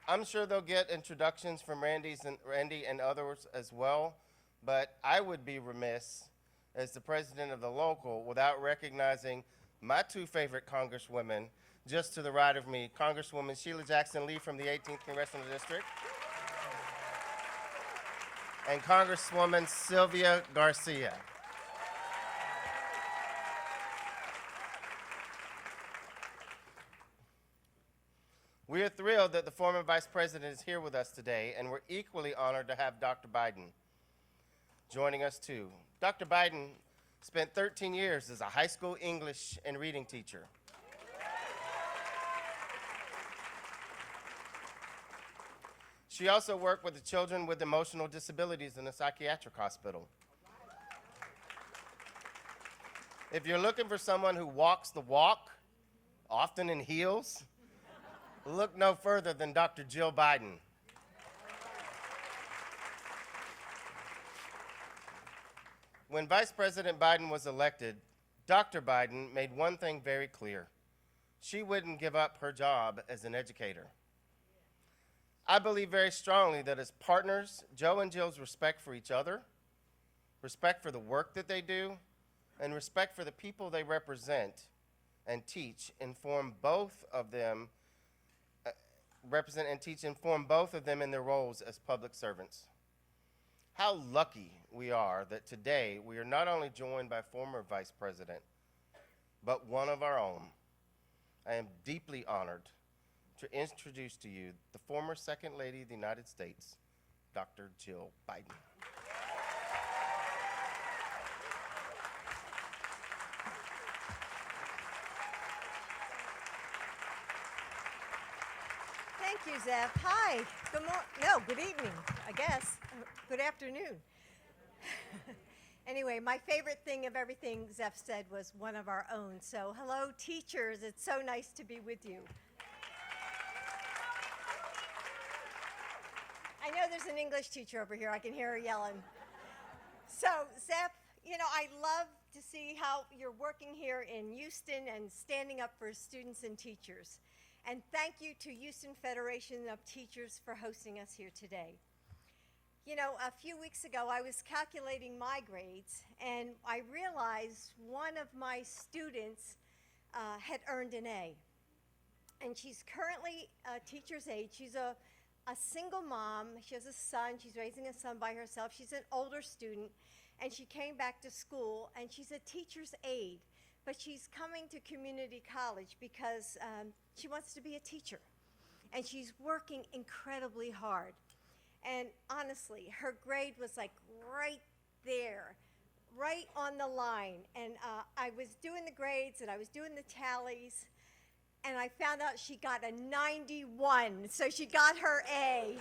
I'm sure they'll get introductions from Randy and others as well, but I would be remiss as the president of the local without recognizing my two favorite congresswomen just to the right of me, Congresswoman Sheila Jackson Lee from the 18th Congressional District and Congresswoman Sylvia Garcia. We are thrilled that the former vice president is here with us today, and we're equally honored to have Dr. Biden joining us too. Dr. Biden spent 13 years as a high school English and reading teacher. She also worked with the children with emotional disabilities in a psychiatric hospital. If you're looking for someone who walks the walk, often in heels, look no further than Dr. Jill Biden. When Vice President Biden was elected, Dr. Biden made one thing very clear. She wouldn't give up her job as an educator. I believe very strongly that as partners, Joe and Jill's respect for each other, respect for the work that they do, and respect for the people they represent and teach inform both of them in their roles as public servants. How lucky we are that today we are not only joined by former Vice President, but one of our own. I am deeply honored to introduce to you the former Second Lady of the United States, Dr. Jill Biden. Thank you, Zeph. Hi. Good evening, I guess. Good afternoon. Anyway, my favorite thing of everything Zeph said was one of our own. So hello, teachers. It's so nice to be with you. I know there's an English teacher over here. I can hear her yelling. So, Zeph, I love to see how you're working here in Houston and standing up for students and teachers. And thank you to Houston Federation of Teachers for hosting us here today. A few weeks ago, I was calculating my grades, and I realized one of my students had earned an A. And she's currently a teacher's aide. She's a single mom. She has a son. She's raising a son by herself. She's an older student, and she came back to school, and she's a teacher's aide. But she's coming to community college because she wants to be a teacher. And she's working incredibly hard. And honestly, her grade was like right there, right on the line. And I was doing the grades and I was doing the tallies, and I found out she got a 91, so she got her A.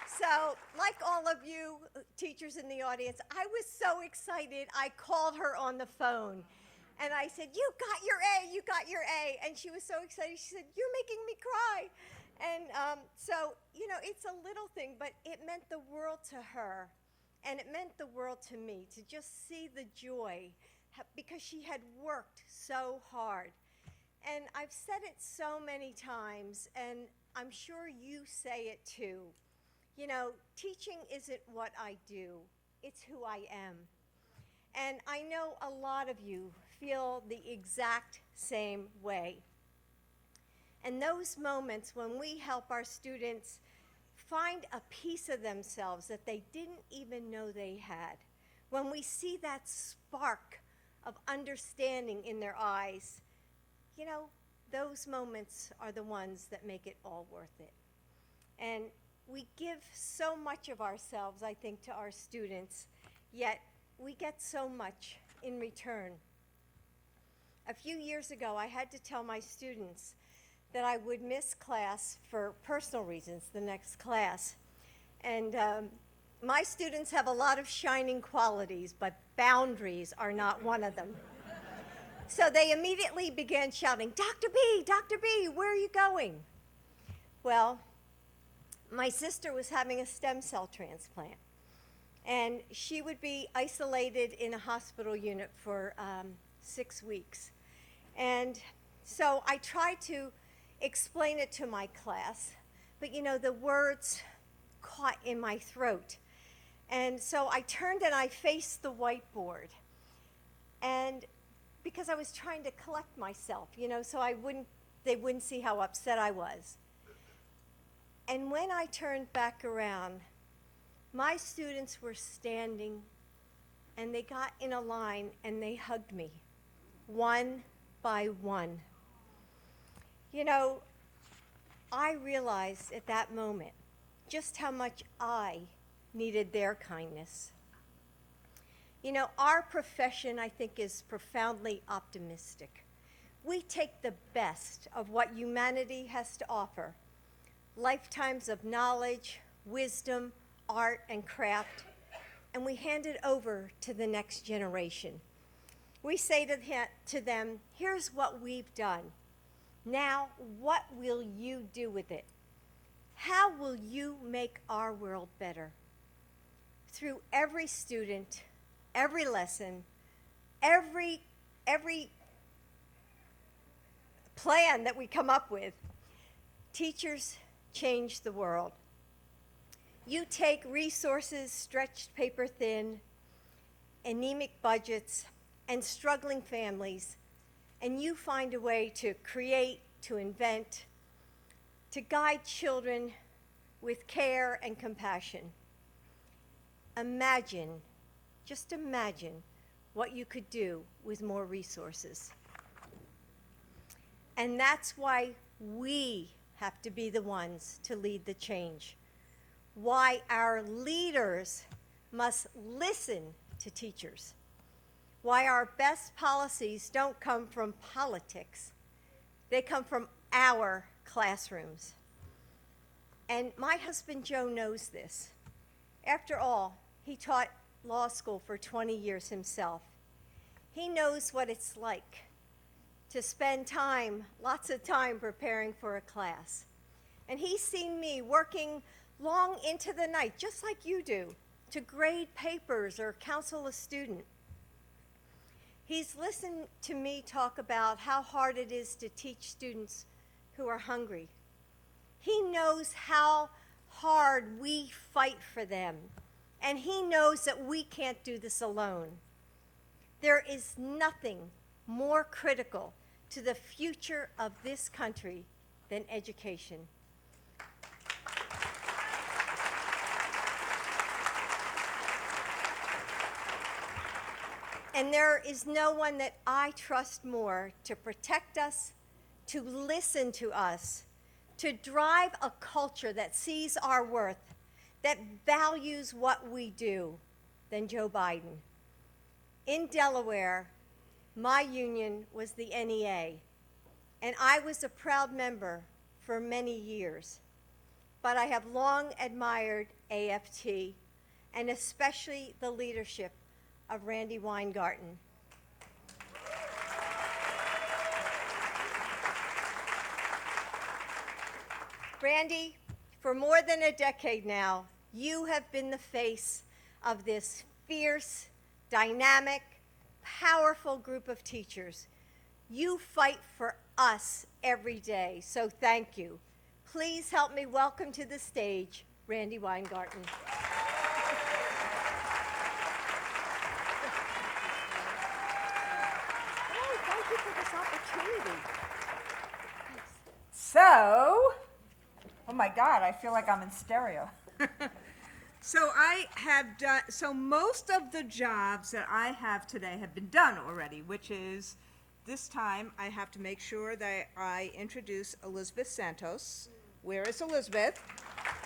So, like all of you teachers in the audience, I was so excited, I called her on the phone. And I said, you got your A, you got your A. And she was so excited, she said, you're making me cry. And so, it's a little thing, but it meant the world to her. And it meant the world to me to just see the joy, because she had worked so hard. And I've said it so many times, and I'm sure you say it too. Teaching isn't what I do, it's who I am. And I know a lot of you feel the exact same way. And those moments when we help our students find a piece of themselves that they didn't even know they had, when we see that spark of understanding in their eyes, those moments are the ones that make it all worth it. And we give so much of ourselves, I think, to our students, yet we get so much in return. A few years ago, I had to tell my students that I would miss class for personal reasons, the next class. And my students have a lot of shining qualities, but boundaries are not one of them. So they immediately began shouting, Dr. B, where are you going? Well, my sister was having a stem cell transplant, and she would be isolated in a hospital unit for 6 weeks. And so I tried to explain it to my class. But you know, the words caught in my throat. And so I turned and I faced the whiteboard. And because I was trying to collect myself, you know, so they wouldn't see how upset I was. And when I turned back around, my students were standing and they got in a line and they hugged me, one by one. You know, I realized at that moment just how much I needed their kindness. You know, our profession, I think, is profoundly optimistic. We take the best of what humanity has to offer, lifetimes of knowledge, wisdom, art, and craft, and we hand it over to the next generation. We say to them, here's what we've done. Now, what will you do with it? How will you make our world better? Through every student, every lesson, every plan that we come up with, teachers change the world. You take resources stretched paper thin, anemic budgets, and struggling families, and you find a way to create, to invent, to guide children with care and compassion. Imagine, just imagine what you could do with more resources. And that's why we have to be the ones to lead the change. Why our leaders must listen to teachers. Why our best policies don't come from politics. They come from our classrooms. And my husband Joe knows this. After all, he taught law school for 20 years himself. He knows what it's like to spend time, lots of time preparing for a class. And he's seen me working long into the night, just like you do, to grade papers or counsel a student. He's listened to me talk about how hard it is to teach students who are hungry. He knows how hard we fight for them, and he knows that we can't do this alone. There is nothing more critical to the future of this country than education. And there is no one that I trust more to protect us, to listen to us, to drive a culture that sees our worth, that values what we do, than Joe Biden. In Delaware, my union was the NEA, and I was a proud member for many years. But I have long admired AFT, and especially the leadership of Randi Weingarten. Randi, for more than a decade now, you have been the face of this fierce, dynamic, powerful group of teachers. You fight for us every day, so thank you. Please help me welcome to the stage Randi Weingarten. Oh, thank you for this opportunity. So, oh my God, I feel like I'm in stereo. So most of the jobs that I have today have been done already, which is this time I have to make sure that I introduce Elizabeth Santos. Where is Elizabeth?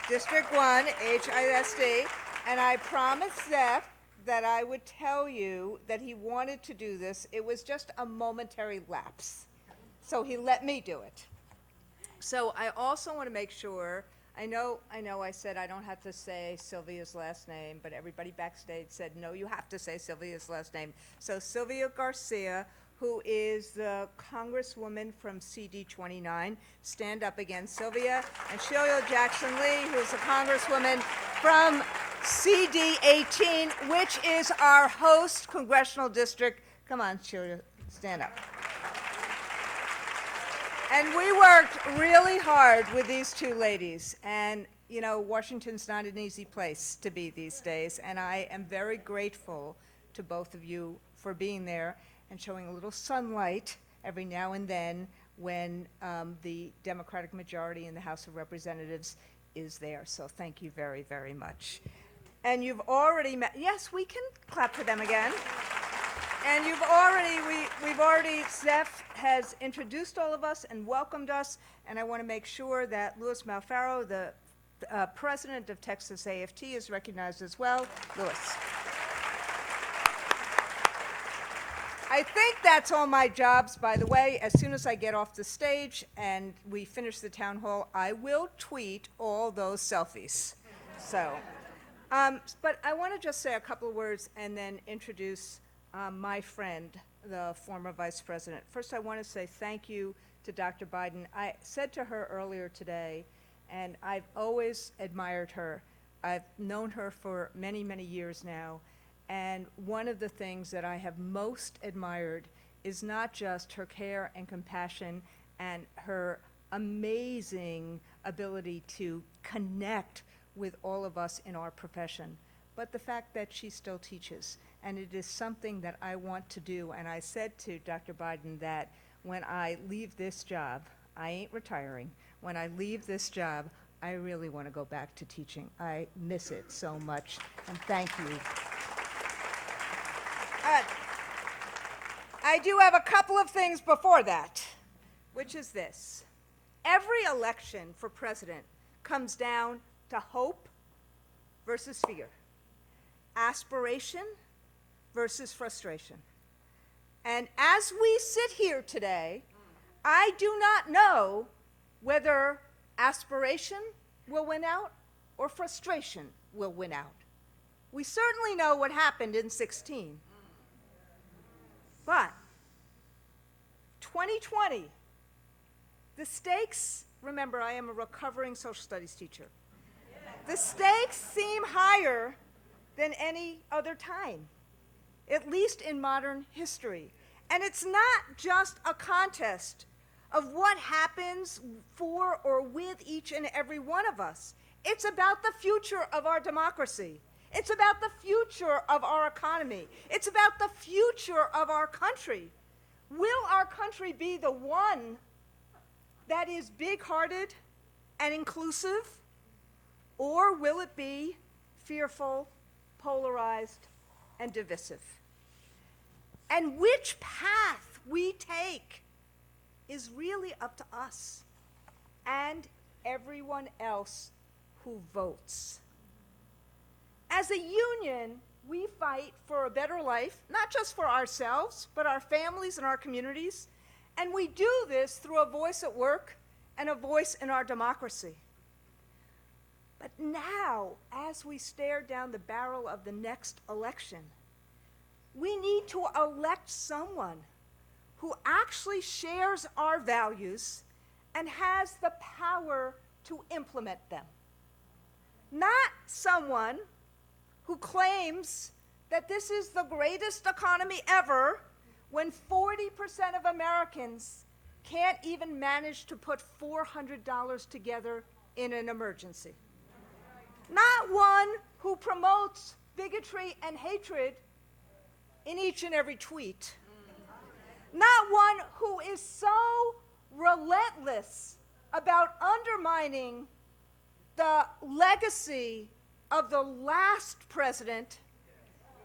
District 1, HISD. And I promised Zeph that I would tell you that he wanted to do this. It was just a momentary lapse. So he let me do it. So I also want to make sure, I know I said I don't have to say Sylvia's last name, but everybody backstage said, no, you have to say Sylvia's last name. So Sylvia Garcia, who is the Congresswoman from CD 29, stand up again, Sylvia, and Sheila Jackson Lee, who is the Congresswoman from CD 18, which is our host congressional district. Come on, Sheila, stand up. And we worked really hard with these two ladies. And, you know, Washington's not an easy place to be these days. And I am very grateful to both of you for being there and showing a little sunlight every now and then when the Democratic majority in the House of Representatives is there. So thank you very, very much. And you've already met, yes, we can clap for them again. And we've already, Zeph has introduced all of us and welcomed us, and I want to make sure that Louis Malfaro, the president of Texas AFT, is recognized as well. Louis. I think that's all my jobs, by the way. As soon as I get off the stage and we finish the town hall, I will tweet all those selfies. So, but I want to just say a couple of words and then introduce my friend, the former vice president. First, I want to say thank you to Dr. Biden. I said to her earlier today, and I've always admired her. I've known her for many, many years now, and one of the things that I have most admired is not just her care and compassion and her amazing ability to connect with all of us in our profession, but the fact that she still teaches. And it is something that I want to do. And I said to Dr. Biden that when I leave this job, I ain't retiring. When I leave this job, I really want to go back to teaching. I miss it so much. And thank you. I do have a couple of things before that, which is this. Every election for president comes down to hope versus fear, aspiration versus frustration. And as we sit here today, I do not know whether aspiration will win out or frustration will win out. We certainly know what happened in 16. But 2020, the stakes, remember I am a recovering social studies teacher, the stakes seem higher than any other time, at least in modern history. And it's not just a contest of what happens for or with each and every one of us. It's about the future of our democracy. It's about the future of our economy. It's about the future of our country. Will our country be the one that is big-hearted and inclusive, or will it be fearful, polarized, and divisive? And which path we take is really up to us and everyone else who votes. As a union, we fight for a better life, not just for ourselves, but our families and our communities. And we do this through a voice at work and a voice in our democracy. But now, as we stare down the barrel of the next election, we need to elect someone who actually shares our values and has the power to implement them. Not someone who claims that this is the greatest economy ever when 40% of Americans can't even manage to put $400 together in an emergency. Not one who promotes bigotry and hatred in each and every tweet. Not one who is so relentless about undermining the legacy of the last president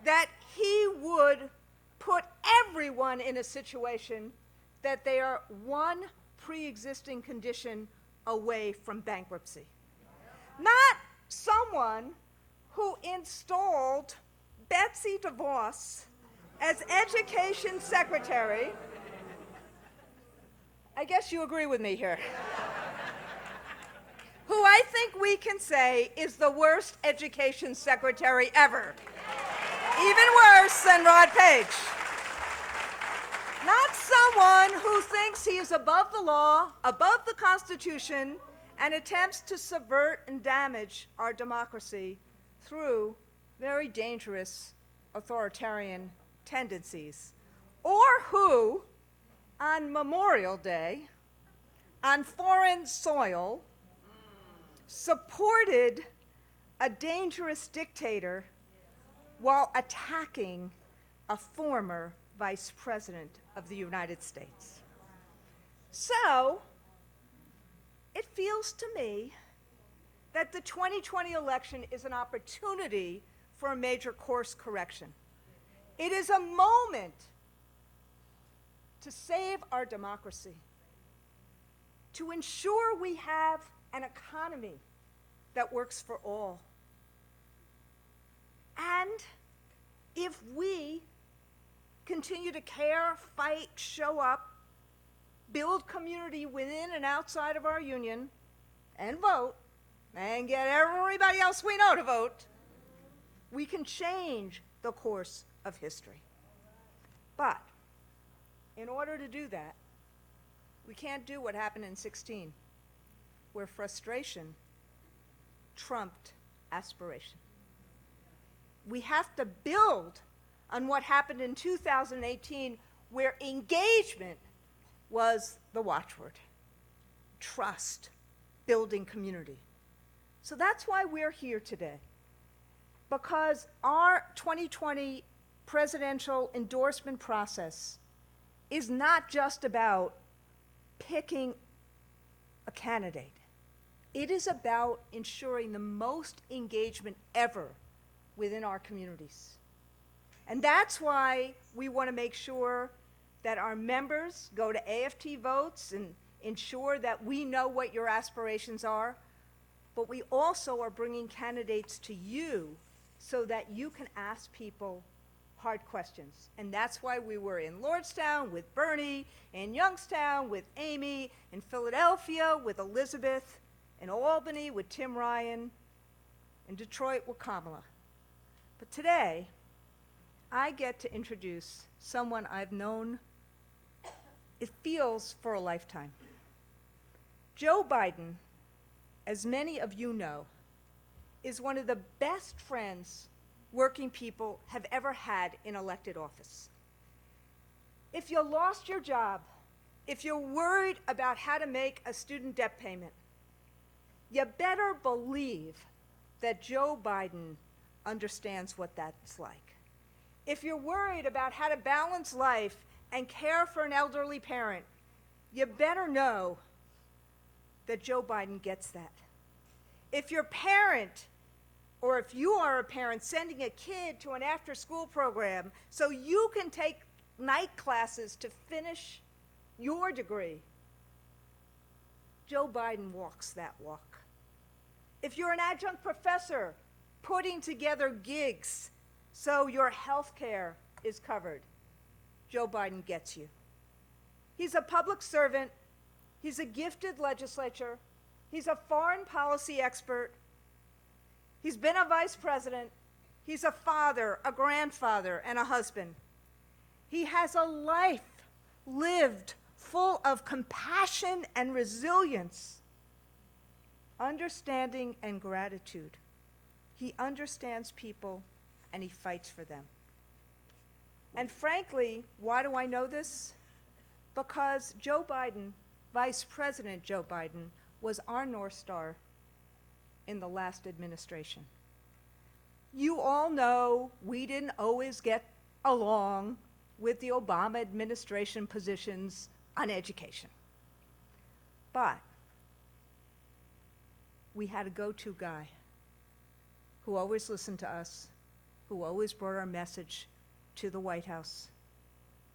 that he would put everyone in a situation that they are one pre-existing condition away from bankruptcy. Not someone who installed Betsy DeVos as education secretary. I guess you agree with me here. Who I think we can say is the worst education secretary ever. Even worse than Rod Page. Not someone who thinks he is above the law, above the Constitution, and attempts to subvert and damage our democracy through very dangerous authoritarian tendencies. Or who, on Memorial Day, on foreign soil supported a dangerous dictator while attacking a former vice president of the United States. So, it feels to me that the 2020 election is an opportunity for a major course correction. It is a moment to save our democracy, to ensure we have an economy that works for all. And if we continue to care, fight, show up, build community within and outside of our union, and vote, and get everybody else we know to vote, we can change the course of history. But in order to do that, we can't do what happened in 16, where frustration trumped aspiration. We have to build on what happened in 2018, where engagement was the watchword. Trust, building community. So that's why we're here today, because our 2020 presidential endorsement process is not just about picking a candidate. It is about ensuring the most engagement ever within our communities. And that's why we want to make sure that our members go to AFT votes and ensure that we know what your aspirations are, but we also are bringing candidates to you so that you can ask people hard questions. And that's why we were in Lordstown with Bernie, in Youngstown with Amy, in Philadelphia with Elizabeth, in Albany with Tim Ryan, in Detroit with Kamala. But today, I get to introduce someone I've known, it feels, for a lifetime. Joe Biden, as many of you know, is one of the best friends working people have ever had in elected office. If you lost your job, if you're worried about how to make a student debt payment, you better believe that Joe Biden understands what that's like. If you're worried about how to balance life and care for an elderly parent, you better know that Joe Biden gets that. If your parent, or if you are a parent sending a kid to an after-school program so you can take night classes to finish your degree, Joe Biden walks that walk. If you're an adjunct professor putting together gigs so your health care is covered, Joe Biden gets you. He's a public servant. He's a gifted legislator. He's a foreign policy expert. He's been a vice president. He's a father, a grandfather, and a husband. He has a life lived full of compassion and resilience, understanding and gratitude. He understands people and he fights for them. And frankly, why do I know this? Because Joe Biden, Vice President Joe Biden, was our North Star in the last administration. You all know we didn't always get along with the Obama administration positions on education. But we had a go-to guy who always listened to us, who always brought our message to the White House,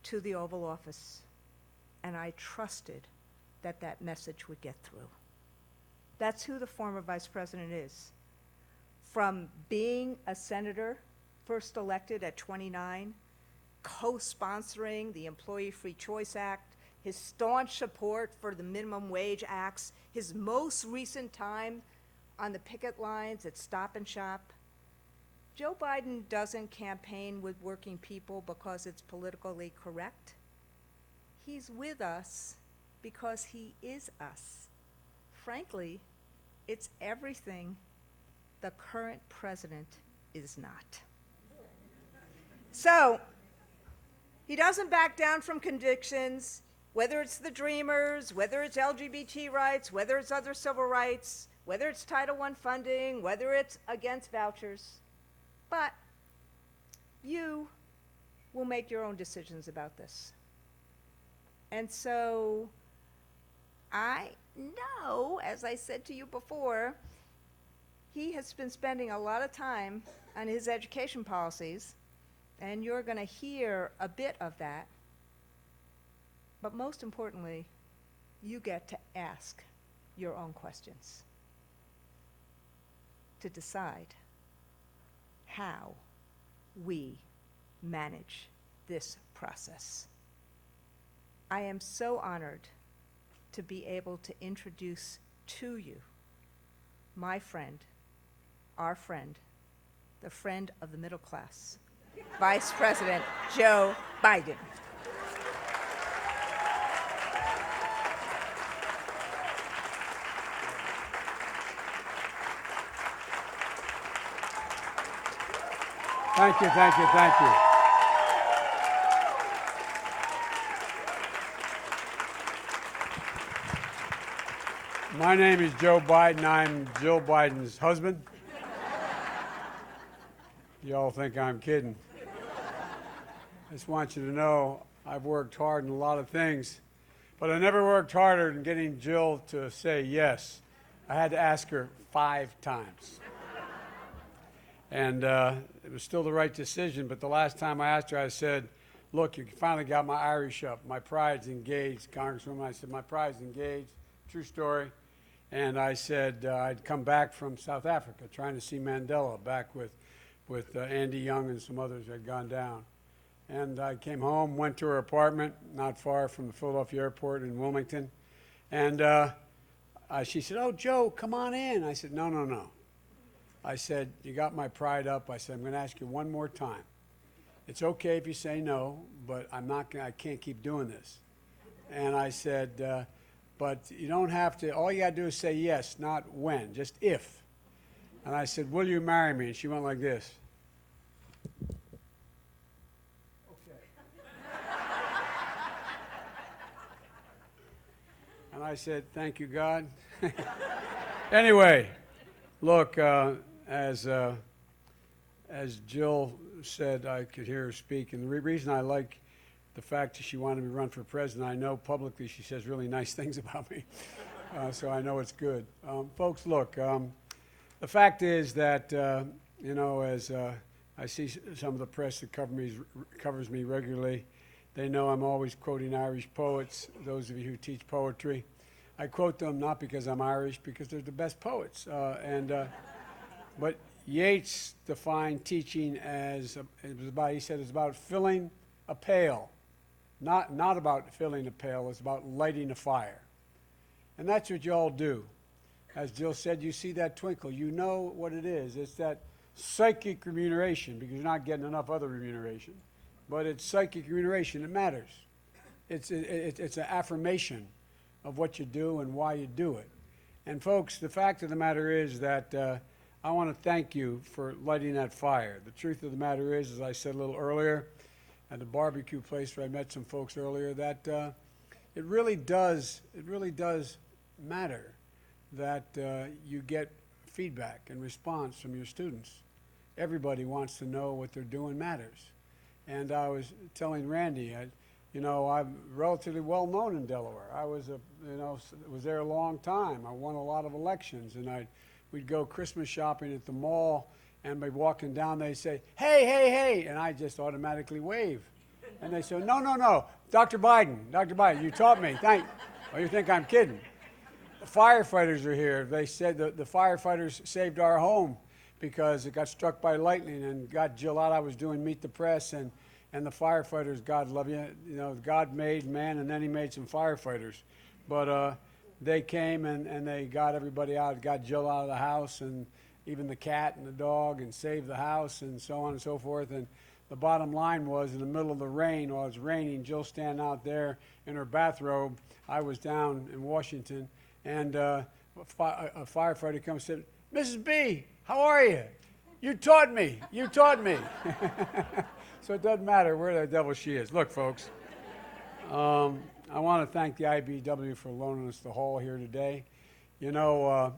to the Oval Office, and I trusted that that message would get through. That's who the former vice president is. From being a senator, first elected at 29, co-sponsoring the Employee Free Choice Act, his staunch support for the minimum wage acts, his most recent time on the picket lines at Stop and Shop. Joe Biden doesn't campaign with working people because it's politically correct. He's with us because he is us. Frankly, it's everything the current president is not. So, he doesn't back down from convictions. Whether it's the Dreamers, whether it's LGBT rights, whether it's other civil rights, whether it's Title I funding, whether it's against vouchers. But you will make your own decisions about this. And so I know, as I said to you before, he has been spending a lot of time on his education policies, and you're going to hear a bit of that. But most importantly, you get to ask your own questions to decide how we manage this process. I am so honored to be able to introduce to you my friend, our friend, the friend of the middle class, Vice President Joe Biden. Thank you, thank you, thank you. My name is Joe Biden. I'm Jill Biden's husband. Y'all think I'm kidding. I just want you to know I've worked hard in a lot of things, but I never worked harder than getting Jill to say yes. I had to ask her 5 times. And it was still the right decision, but the last time I asked her, I said, look, you finally got my Irish up. My pride's engaged, Congresswoman. I said, my pride's engaged. True story. And I said I'd come back from South Africa trying to see Mandela, back with Andy Young and some others who had gone down. And I came home, went to her apartment, not far from the Philadelphia airport in Wilmington. And she said, oh, Joe, come on in. I said, no. I said, you got my pride up. I said, I'm going to ask you one more time. It's okay if you say no, but I can't keep doing this. And I said, but you don't have to, all you got to do is say yes, not when, just if. And I said, will you marry me? And she went like this. Okay. And I said, thank you, God. Anyway, look, as Jill said, I could hear her speak, and the reason I like the fact that she wanted me to run for president, I know publicly she says really nice things about me, so I know it's good. Folks, look, the fact is that, as I see some of the press that covers me regularly, they know I'm always quoting Irish poets, those of you who teach poetry. I quote them not because I'm Irish, because they're the best poets. But Yeats defined teaching as, he said it's about filling a pail. Not about filling a pail, it's about lighting a fire. And that's what you all do. As Jill said, you see that twinkle. You know what it is. It's that psychic remuneration, because you're not getting enough other remuneration. But it's psychic remuneration. It matters. It's an affirmation of what you do and why you do it. And folks, the fact of the matter is that I want to thank you for lighting that fire. The truth of the matter is, as I said a little earlier, at the barbecue place where I met some folks earlier, that it really does matter that you get feedback and response from your students. Everybody wants to know what they're doing matters. And I was telling Randy, I'm relatively well known in Delaware. I was there a long time. I won a lot of elections, and we'd go Christmas shopping at the mall, and by walking down, they'd say, hey, and I just automatically wave. And they said, no, Dr. Biden, you taught me. You think I'm kidding? The firefighters are here. They said the firefighters saved our home because it got struck by lightning, and got Jill out. I was doing Meet the Press, and the firefighters, God love you, God made man, and then he made some firefighters. But they came and they got everybody out, got Jill out of the house, and even the cat and the dog, and saved the house, and so on and so forth. And the bottom line was, in the middle of the rain, while it was raining, Jill standing out there in her bathrobe. I was down in Washington, and a firefighter comes and said, Mrs. B, how are you? You taught me. So it doesn't matter where the devil she is. Look, folks, I want to thank the IBW for loaning us the hall here today. You know,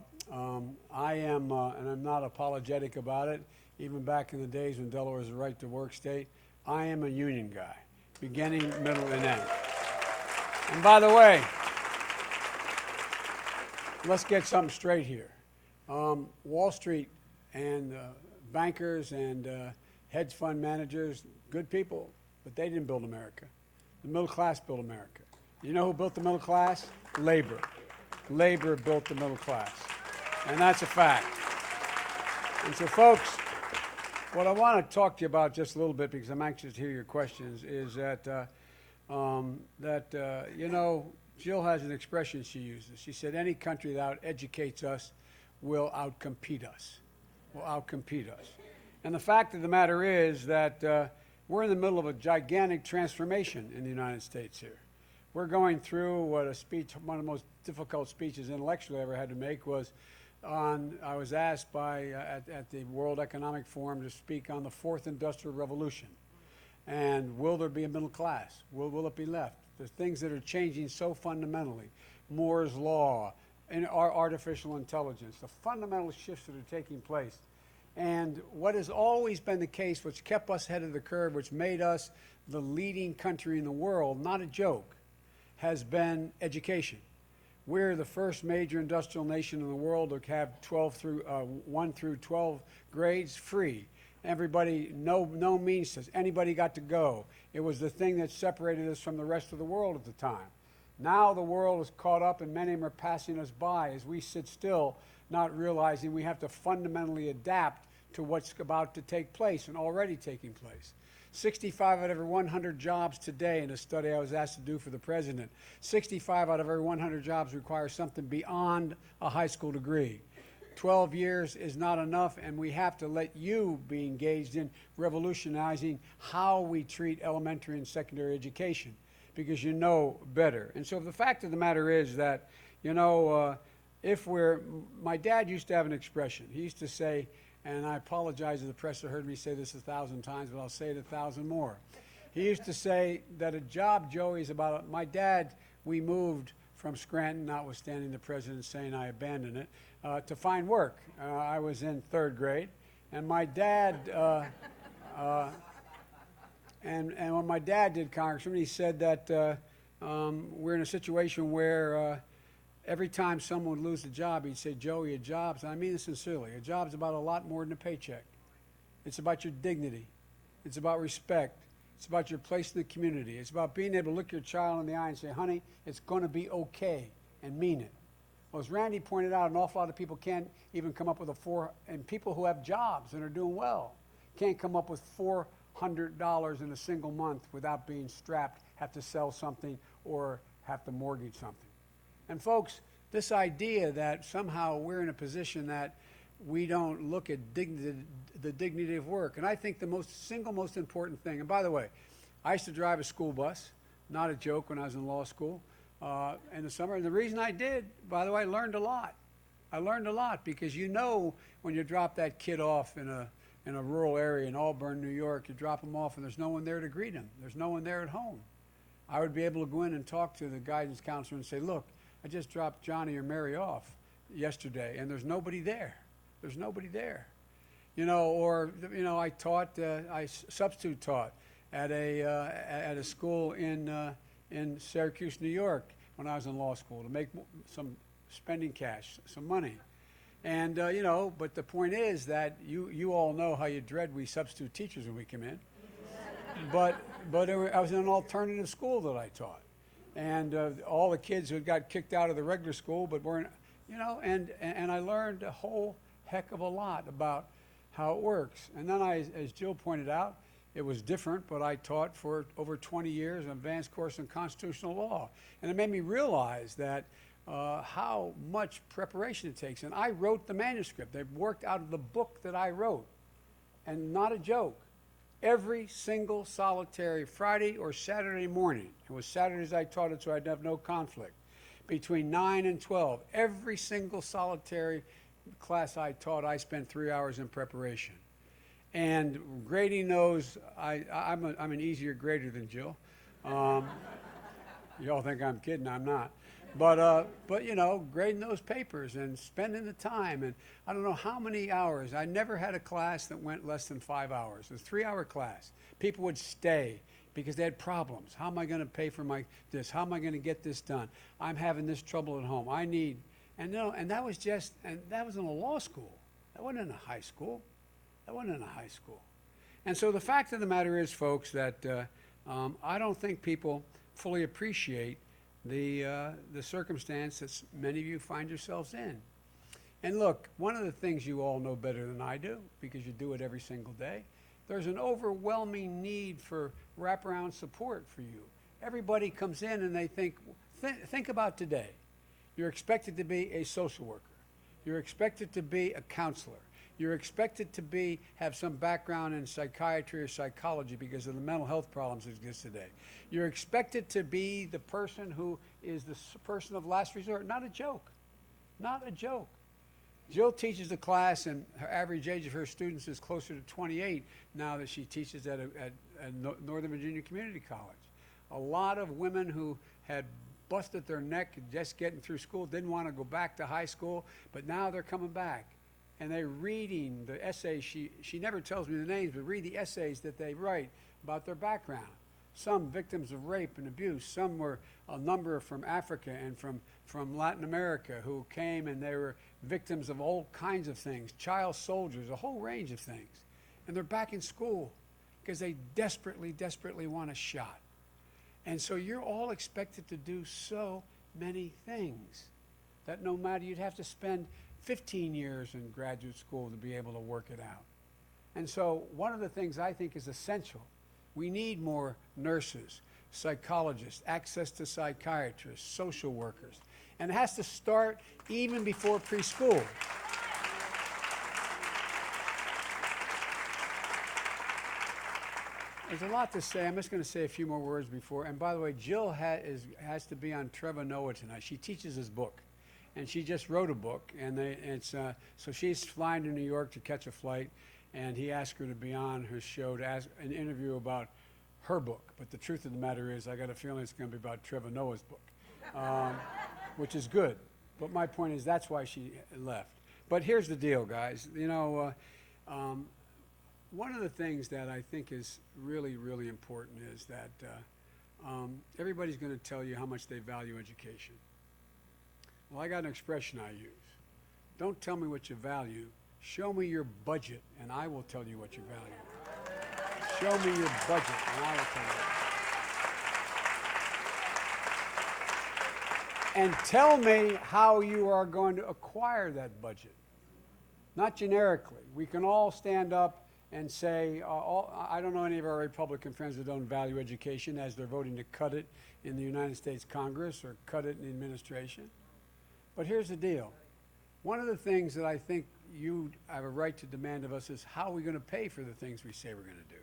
I am, and I'm not apologetic about it, even back in the days when Delaware was a right-to-work state, I am a union guy, beginning, middle, and end. And by the way, let's get something straight here. Wall Street and bankers and hedge fund managers, good people, but they didn't build America. The middle class built America. You know who built the middle class? Labor. Labor built the middle class. And that's a fact. And so, folks, what I want to talk to you about just a little bit, because I'm anxious to hear your questions, is that, you know, Jill has an expression she uses. She said, any country that educates us will outcompete us. Will outcompete us. And the fact of the matter is that we're in the middle of a gigantic transformation in the United States here. We're going through what a speech, one of the most difficult speeches intellectually I ever had to make was on, I was asked by, at the World Economic Forum to speak on the fourth industrial revolution. And will there be a middle class? Will it be left? There's things that are changing so fundamentally. Moore's law, and artificial intelligence, the fundamental shifts that are taking place. And what has always been the case, which kept us ahead of the curve, which made us the leading country in the world, not a joke, has been education. We're the first major industrial nation in the world to have 1 through 12 grades free. Everybody, no means says anybody got to go. It was the thing that separated us from the rest of the world at the time. Now the world is caught up and many of them are passing us by as we sit still, not realizing we have to fundamentally adapt to what's about to take place and already taking place. 65 out of every 100 jobs today, in a study I was asked to do for the president, 65 out of every 100 jobs require something beyond a high school degree. 12 years is not enough, and we have to let you be engaged in revolutionizing how we treat elementary and secondary education, because you know better. And so the fact of the matter is that, you know, my dad used to have an expression. He used to say, and I apologize if the press has heard me say this 1,000 times, but I'll say it 1,000 more. He used to say that a job, Joey, is about, my dad, we moved from Scranton, notwithstanding the president saying I abandoned it, to find work. I was in 3rd grade, and my dad, and when my dad did Congressman, he said that we're in a situation where every time someone would lose a job, he'd say, Joey, a job's, and I mean this sincerely, a job's about a lot more than a paycheck. It's about your dignity. It's about respect. It's about your place in the community. It's about being able to look your child in the eye and say, honey, it's going to be okay, and mean it. Well, as Randy pointed out, an awful lot of people can't even come up with and people who have jobs and are doing well can't come up with $400 in a single month without being strapped, have to sell something or have to mortgage something. And folks, this idea that somehow we're in a position that we don't look at the dignity of work. And I think the single most important thing, and by the way, I used to drive a school bus, not a joke, when I was in law school in the summer. And the reason I did, by the way, I learned a lot. I learned a lot because you know when you drop that kid off in a rural area in Auburn, New York, you drop him off and there's no one there to greet him. There's no one there at home. I would be able to go in and talk to the guidance counselor and say, look, I just dropped Johnny or Mary off yesterday, and there's nobody there. There's nobody there. You know, or, you know, I substitute taught at a school in Syracuse, New York when I was in law school to make some spending cash, some money. And, you know, but the point is that you all know how you dread we substitute teachers when we come in. But I was in an alternative school that I taught. And all the kids who got kicked out of the regular school but weren't, you know, and I learned a whole heck of a lot about how it works. And then as Jill pointed out, it was different, but I taught for over 20 years an advanced course in constitutional law. And it made me realize that how much preparation it takes. And I wrote the manuscript. They worked out of the book that I wrote. And not a joke. Every single solitary Friday or Saturday morning, it was Saturdays I taught it so I'd have no conflict, between 9 and 12, every single solitary class I taught, I spent 3 hours in preparation. And grading those, I'm an easier grader than Jill. You all think I'm kidding, I'm not. But you know, grading those papers and spending the time, and I don't know how many hours. I never had a class that went less than 5 hours. It was a 3-hour class. People would stay because they had problems. How am I going to pay for this? How am I going to get this done? I'm having this trouble at home. I need, and no, and that was in a law school. That wasn't in a high school. That wasn't in a high school. And so the fact of the matter is, folks, that I don't think people fully appreciate the circumstance that many of you find yourselves in. And look, one of the things you all know better than I do, because you do it every single day, there's an overwhelming need for wraparound support for you. Everybody comes in and they think about today. You're expected to be a social worker. You're expected to be a counselor. You're expected to have some background in psychiatry or psychology because of the mental health problems that exist today. You're expected to be the person who is the person of last resort. Not a joke. Not a joke. Jill teaches a class, and her average age of her students is closer to 28 now that she teaches at Northern Virginia Community College. A lot of women who had busted their neck just getting through school, didn't want to go back to high school, but now they're coming back. And they're reading the essays. She never tells me the names, but read the essays that they write about their background. Some victims of rape and abuse. Some were a number from Africa and from Latin America who came and they were victims of all kinds of things, child soldiers, a whole range of things. And they're back in school because they desperately, desperately want a shot. And so you're all expected to do so many things that no matter, you'd have to spend 15 years in graduate school to be able to work it out. And so one of the things I think is essential, we need more nurses, psychologists, access to psychiatrists, social workers. And it has to start even before preschool. There's a lot to say. I'm just going to say a few more words before. And by the way, Jill has to be on Trevor Noah tonight. She teaches his book. And she just wrote a book. And so she's flying to New York to catch a flight. And he asked her to be on his show to ask an interview about her book. But the truth of the matter is, I got a feeling it's going to be about Trevor Noah's book, which is good. But my point is, that's why she left. But here's the deal, guys. You know, one of the things that I think is really, really important is that everybody's going to tell you how much they value education. Well, I got an expression I use. Don't tell me what you value. Show me your budget, and I will tell you what you value. Show me your budget, and I will tell you. And tell me how you are going to acquire that budget. Not generically. We can all stand up and say, I don't know any of our Republican friends that don't value education as they're voting to cut it in the United States Congress or cut it in the administration. But here's the deal. One of the things that I think you have a right to demand of us is how are we going to pay for the things we say we're going to do.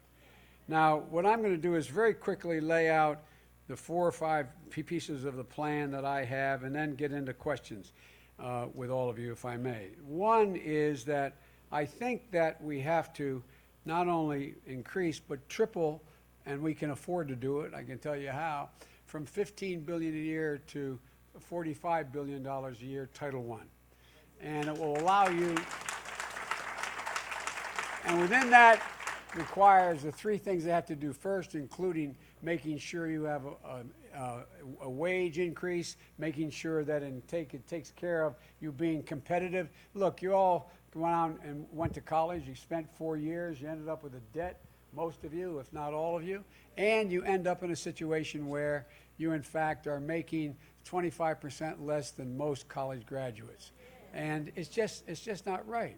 Now, what I'm going to do is very quickly lay out the 4 or 5 pieces of the plan that I have and then get into questions with all of you, if I may. One is that I think that we have to not only increase but triple, and we can afford to do it, I can tell you how, from $15 billion a year to $45 billion a year, Title I. And it will allow you, and within that requires the 3 things they have to do first, including making sure you have a wage increase, making sure that it takes care of you being competitive. Look, you all went out and went to college, you spent 4 years, you ended up with a debt, most of you, if not all of you, and you end up in a situation where you in fact are making 25% less than most college graduates. And it's just not right.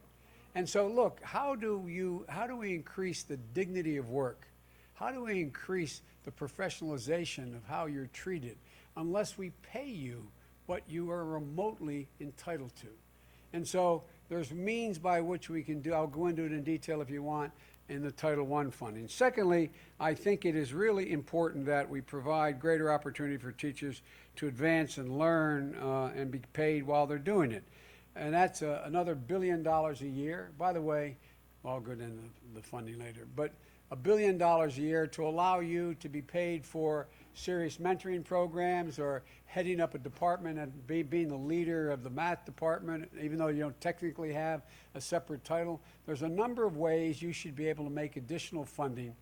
And so look, how do we increase the dignity of work? How do we increase the professionalization of how you're treated unless we pay you what you are remotely entitled to? And so there's means by which we can do, I'll go into it in detail if you want, in the Title I funding. Secondly, I think it is really important that we provide greater opportunity for teachers to advance and learn and be paid while they're doing it. And that's another $1 billion a year. By the way, I'll go into the funding later. But $1 billion a year to allow you to be paid for serious mentoring programs or heading up a department and being the leader of the math department, even though you don't technically have a separate title. There's a number of ways you should be able to make additional funding,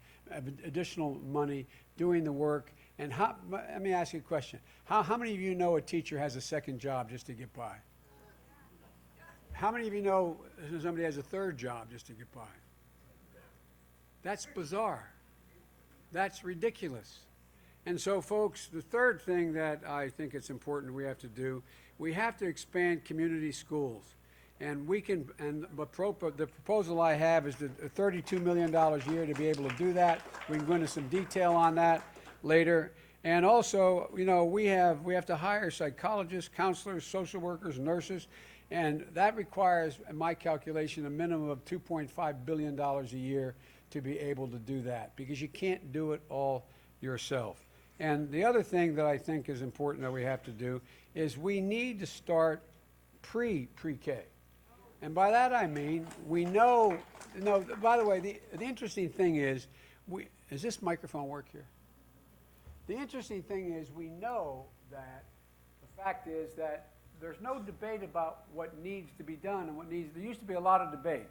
additional money doing the work. And let me ask you a question. How many of you know a teacher has a second job just to get by? How many of you know somebody has a third job just to get by? That's bizarre. That's ridiculous. And so, folks, the third thing that I think it's important we have to do, we have to expand community schools. And we can, and the proposal I have is the $32 million a year to be able to do that. We can go into some detail on that later. And also, you know, we have to hire psychologists, counselors, social workers, nurses, and that requires, in my calculation, a minimum of $2.5 billion a year to be able to do that, because you can't do it all yourself. And the other thing that I think is important that we have to do is we need to start pre-K. And by that I mean, we know, by the way, the interesting thing is, does this microphone work here? The interesting thing is we know that the fact is that there's no debate about what needs to be done and what needs, there used to be a lot of debate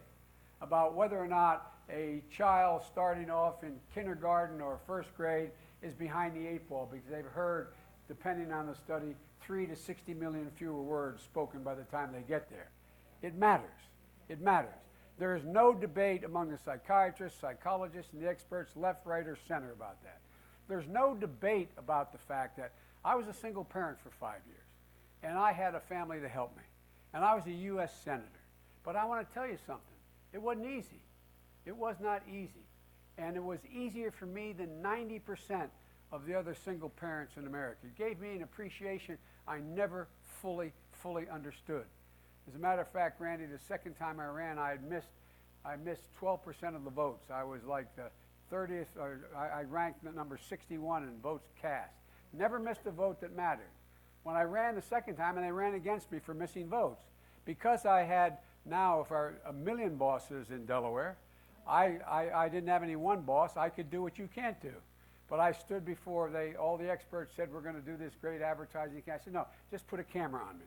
about whether or not a child starting off in kindergarten or first grade is behind the 8 ball, because they've heard, depending on the study, 3 to 60 million fewer words spoken by the time they get there. It matters. It matters. There is no debate among the psychiatrists, psychologists, and the experts, left, right, or center about that. There's no debate about the fact that I was a single parent for 5 years, and I had a family to help me, and I was a U.S. senator. But I want to tell you something. It wasn't easy. It was not easy. And it was easier for me than 90% of the other single parents in America. It gave me an appreciation I never fully understood. As a matter of fact, Randy, the second time I ran, I missed 12% of the votes. I was like the 30th, or I ranked at number 61 in votes cast. Never missed a vote that mattered. When I ran the second time, and they ran against me for missing votes, because I had now a million bosses in Delaware, I didn't have any one boss. I could do what you can't do. But I stood before all the experts said, we're going to do this great advertising. I said, no, just put a camera on me.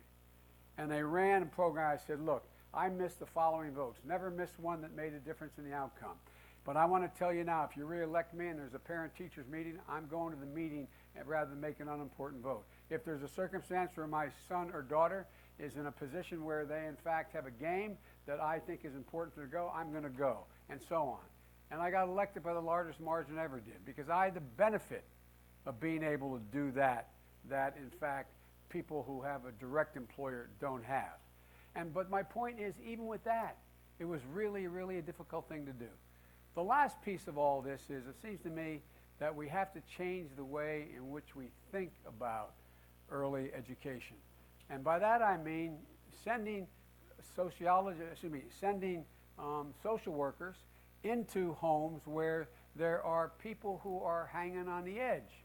And they ran a program. I said, look, I missed the following votes. Never missed one that made a difference in the outcome. But I want to tell you now, if you re-elect me and there's a parent-teachers meeting, I'm going to the meeting rather than make an unimportant vote. If there's a circumstance where my son or daughter is in a position where they, in fact, have a game that I think is important to go, I'm going to go, and so on. And I got elected by the largest margin I ever did, because I had the benefit of being able to do that, in fact, people who have a direct employer don't have. But my point is, even with that, it was really, really a difficult thing to do. The last piece of all this is, it seems to me that we have to change the way in which we think about early education. And by that I mean sending social workers into homes where there are people who are hanging on the edge,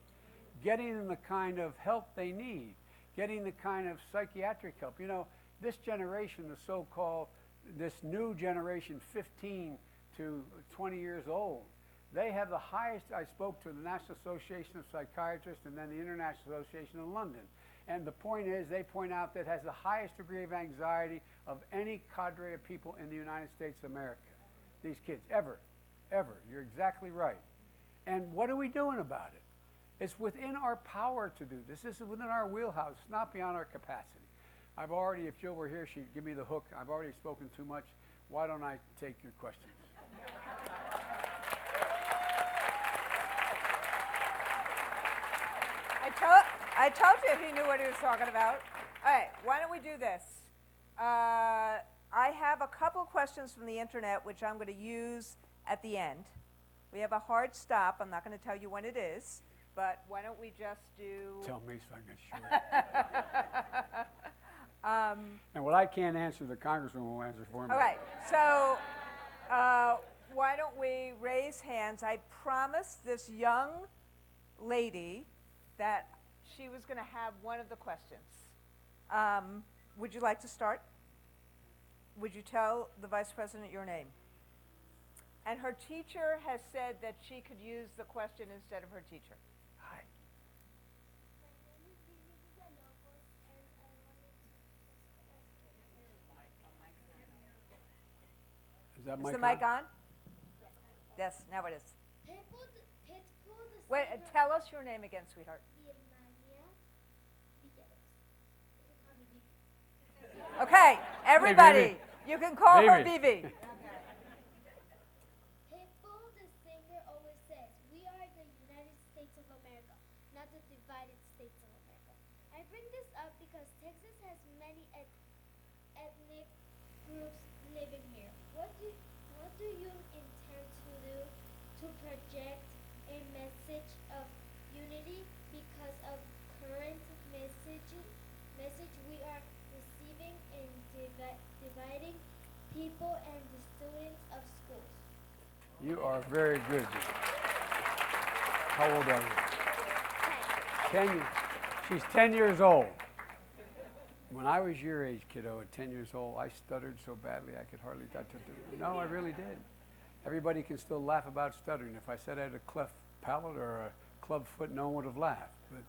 getting them the kind of help they need, getting the kind of psychiatric help. You know, this generation, the so-called, this new generation, 15 to 20 years old, they have the highest, I spoke to the National Association of Psychiatrists and then the International Association in London. And the point is, they point out that it has the highest degree of anxiety of any cadre of people in the United States of America. These kids, ever. You're exactly right. And what are we doing about it? It's within our power to do this. This is within our wheelhouse. It's not beyond our capacity. I've already, if Jill were here, she'd give me the hook. I've already spoken too much. Why don't I take your questions? I told you he knew what he was talking about. All right, why don't we do this? I have a couple questions from the internet, which I'm going to use at the end. We have a hard stop. I'm not going to tell you when it is, but why don't we just do... Tell me so I can sure. And what I can't answer, the congresswoman will answer for me. All right, so why don't we raise hands? I promised this young lady that she was going to have one of the questions. Would you like to start? Would you tell the Vice President your name? And her teacher has said that she could use the question instead of her teacher. Hi. Is that Is mic the mic on? on? Yes, now it is. Pitbull, the Wait, singer tell us your name again, sweetheart. Vietnamia Villegas. You can call me Vivi. Okay, everybody, you can call her Vivi. Vivi. Pitbull, the singer, always says, "We are the United States of America, not the divided States of America." I bring this up because Texas has many ethnic groups living here. What do you intend to do to project a message of unity because of current message we are receiving in dividing people and the students of schools? You are very good. How old are you? 10. She's 10 years old. When I was your age, kiddo, at 10 years old, I stuttered so badly I could hardly touch it. No, I really did. Everybody can still laugh about stuttering. If I said I had a cleft palate or a club foot, no one would have laughed. But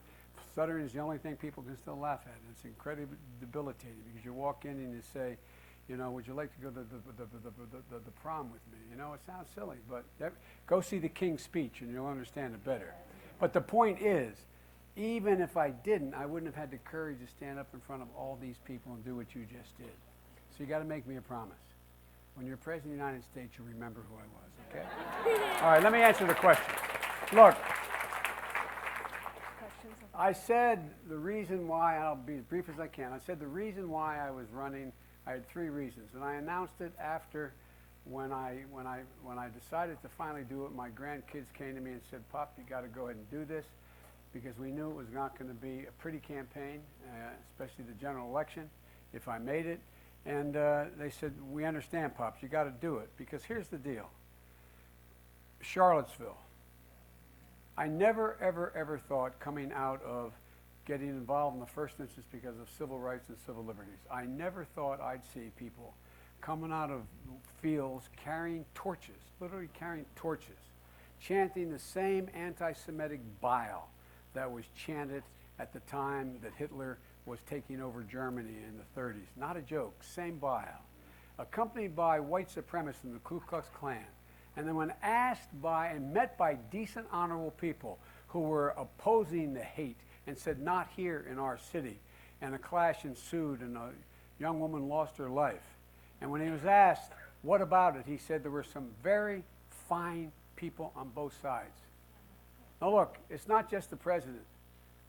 stuttering is the only thing people can still laugh at. It's incredibly debilitating because you walk in and you say, you know, would you like to go to the prom with me? You know, it sounds silly, but go see the King's Speech and you'll understand it better. But the point is, even if I didn't, I wouldn't have had the courage to stand up in front of all these people and do what you just did. So you got to make me a promise. When you're President of the United States, you'll remember who I was, okay? All right, let me answer the question. Look, I said the reason why, I'll be as brief as I can, I said the reason why I was running, I had 3 reasons, and I announced it after when I decided to finally do it. My grandkids came to me and said, "Pop, you got to go ahead and do this," because we knew it was not going to be a pretty campaign, especially the general election, if I made it. And they said, "We understand, Pops, you got to do it," because here's the deal. Charlottesville. I never, ever, ever thought coming out of getting involved in the first instance because of civil rights and civil liberties, I never thought I'd see people coming out of fields carrying torches, literally carrying torches, chanting the same anti-Semitic bile that was chanted at the time that Hitler was taking over Germany in the 30s. Not a joke, same bile. Accompanied by white supremacists in the Ku Klux Klan. And then when asked by and met by decent, honorable people who were opposing the hate and said, "Not here in our city," and a clash ensued and a young woman lost her life. And when he was asked, "What about it?" he said there were some very fine people on both sides. Now look, it's not just the president.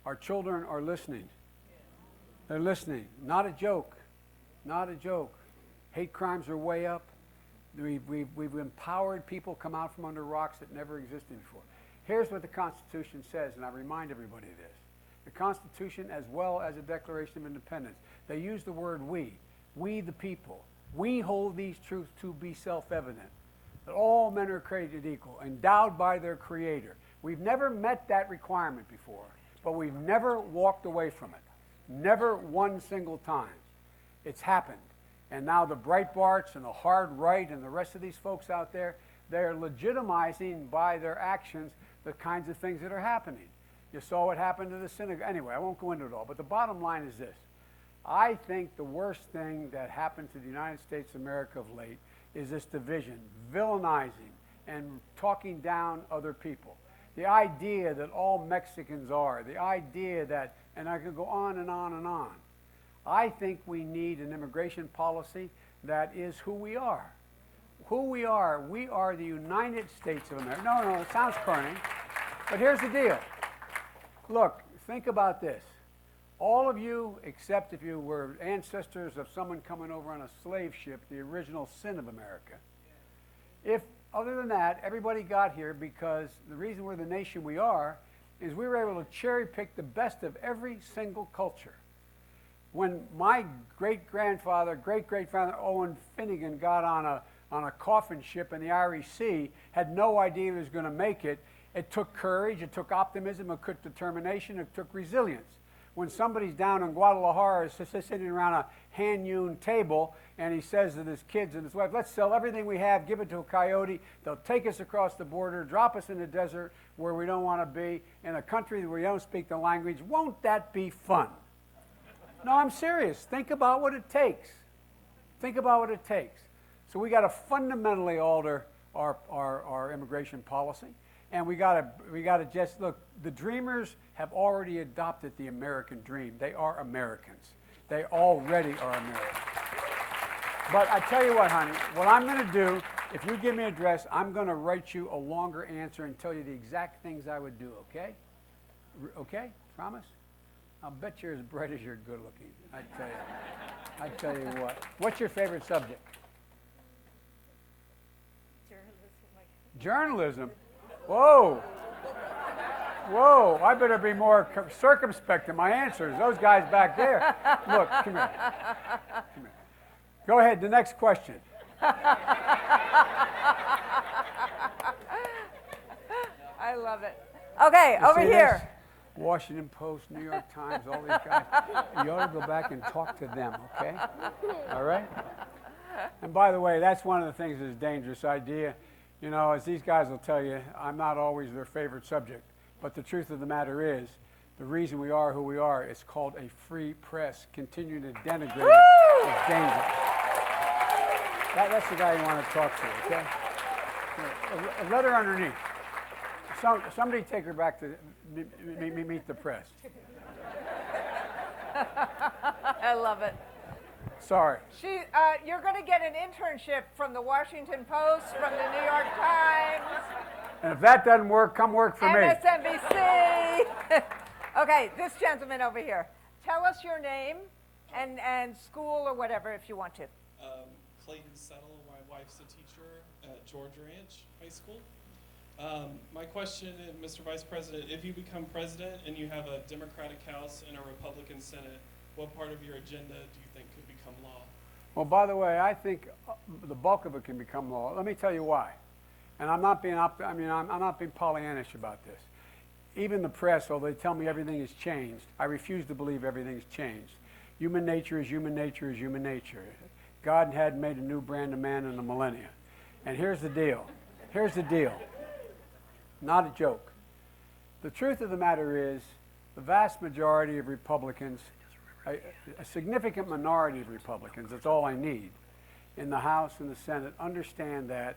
Our children are listening. They're listening. Not a joke. Not a joke. Hate crimes are way up. We've empowered people come out from under rocks that never existed before. Here's what the Constitution says, and I remind everybody of this. The Constitution, as well as the Declaration of Independence, they use the word we the people. We hold these truths to be self-evident, that all men are created equal, endowed by their Creator. We've never met that requirement before, but we've never walked away from it. Never one single time. It's happened. And now the Breitbarts and the hard right and the rest of these folks out there, they're legitimizing by their actions the kinds of things that are happening. You saw what happened to the synagogue. Anyway, I won't go into it all, but the bottom line is this. I think the worst thing that happened to the United States of America of late is this division, villainizing and talking down other people. The idea that all Mexicans are, the idea that, and I could go on and on and on. I think we need an immigration policy that is who we are. Who we are. We are the United States of America. No, it sounds corny, but here's the deal. Look, think about this. All of you, except if you were ancestors of someone coming over on a slave ship, the original sin of America. If, other than that, everybody got here because the reason we're the nation we are is we were able to cherry pick the best of every single culture. When my great-grandfather, great-grandfather Owen Finnegan got on a coffin ship in the Irish Sea, had no idea he was going to make it, it took courage, it took optimism, it took determination, it took resilience. when somebody's down in Guadalajara sitting around a hand-hewn table and he says to his kids and his wife, let's sell everything we have, give it to a coyote, they'll take us across the border, drop us in the desert where we don't want to be, in a country where we don't speak the language. Won't that be fun? No, I'm serious. Think about what it takes. Think about what it takes. So we got to fundamentally alter our immigration policy. And we got to just look. The Dreamers have already adopted the American dream. They are Americans. They already are Americans. But I tell you what, honey, what I'm going to do, if you give me an address, I'm going to write you a longer answer and tell you the exact things I would do. Okay? Okay? Promise? I'll bet you're as bright as you're good looking. I tell you what. What's your favorite subject? Journalism. Whoa. Whoa, I better be more circumspect in my answers. Those guys back there. Look, come here. Come here. Go ahead, the next question. I love it. Okay, You over see here. this? Washington Post, New York Times, all these guys. You ought to go back and talk to them, okay? All right? And by the way, that's one of the things that's a dangerous idea. You know, as these guys will tell you, I'm not always their favorite subject. But the truth of the matter is, the reason we are who we are is called a free press. Continuing to denigrate it is dangerous. That's the guy you want to talk to, okay? A letter underneath. Somebody take her back to meet the press. I love it. Sorry. You're going to get an internship from the Washington Post, from the New York Times, And if that doesn't work, come work for me. MSNBC. Okay, this gentleman over here. Tell us your name and school or whatever if you want to. Clayton Settle. My wife's a teacher at George Ranch High School. My question, Mr. Vice President, if you become president and you have a Democratic House and a Republican Senate, what part of your agenda do you think could become law? Well, by the way, I think the bulk of it can become law. Let me tell you why. And I'm not being I'm not being Pollyannish about this. Even the press, although they tell me everything has changed, I refuse to believe everything has changed. Human nature is human nature is human nature. God had made a new brand of man in the millennia. And here's the deal. Here's the deal. Not a joke. The truth of the matter is, the vast majority of Republicans, a significant minority of Republicans, that's all I need, in the House and the Senate, understand that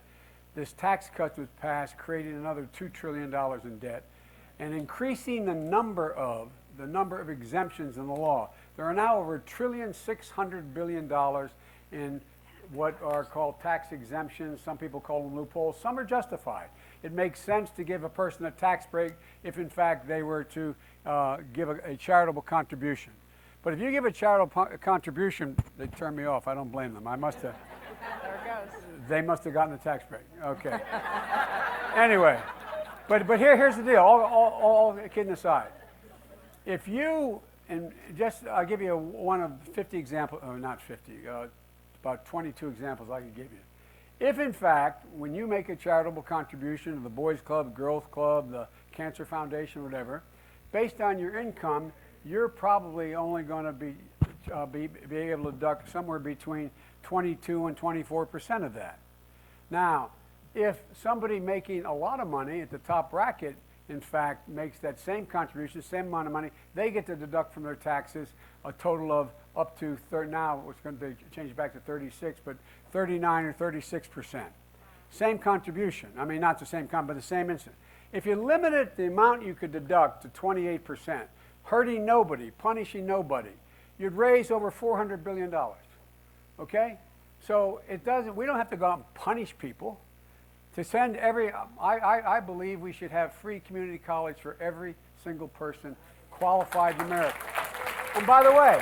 this tax cut was passed, creating another $2 trillion in debt, and increasing the number of exemptions in the law. There are now over $1.6 trillion in what are called tax exemptions. Some people call them loopholes. Some are justified. It makes sense to give a person a tax break if, in fact, they were to give a charitable contribution. But if you give a charitable contribution, they turn me off. I don't blame them. I must have. There it goes. They must have gotten the tax break. Okay. Anyway, but here's the deal. All kidding aside, if you I'll give you one of 50 examples. Oh, not 50. About 22 examples I could give you. If, in fact, when you make a charitable contribution to the Boys Club, Girls Club, the Cancer Foundation, whatever, based on your income, you're probably only going to be able to deduct somewhere between 22 and 24% of that. Now, if somebody making a lot of money at the top bracket, in fact, makes that same contribution, same amount of money, they get to deduct from their taxes a total of up to now it's going to be changed back to 36, but 39 or 36%. Same contribution. I mean, not the same but the same instant. If you limited the amount you could deduct to 28%, hurting nobody, punishing nobody, you'd raise over $400 billion. Okay? So we don't have to go out and punish people. To send I believe we should have free community college for every single person qualified in America. And by the way,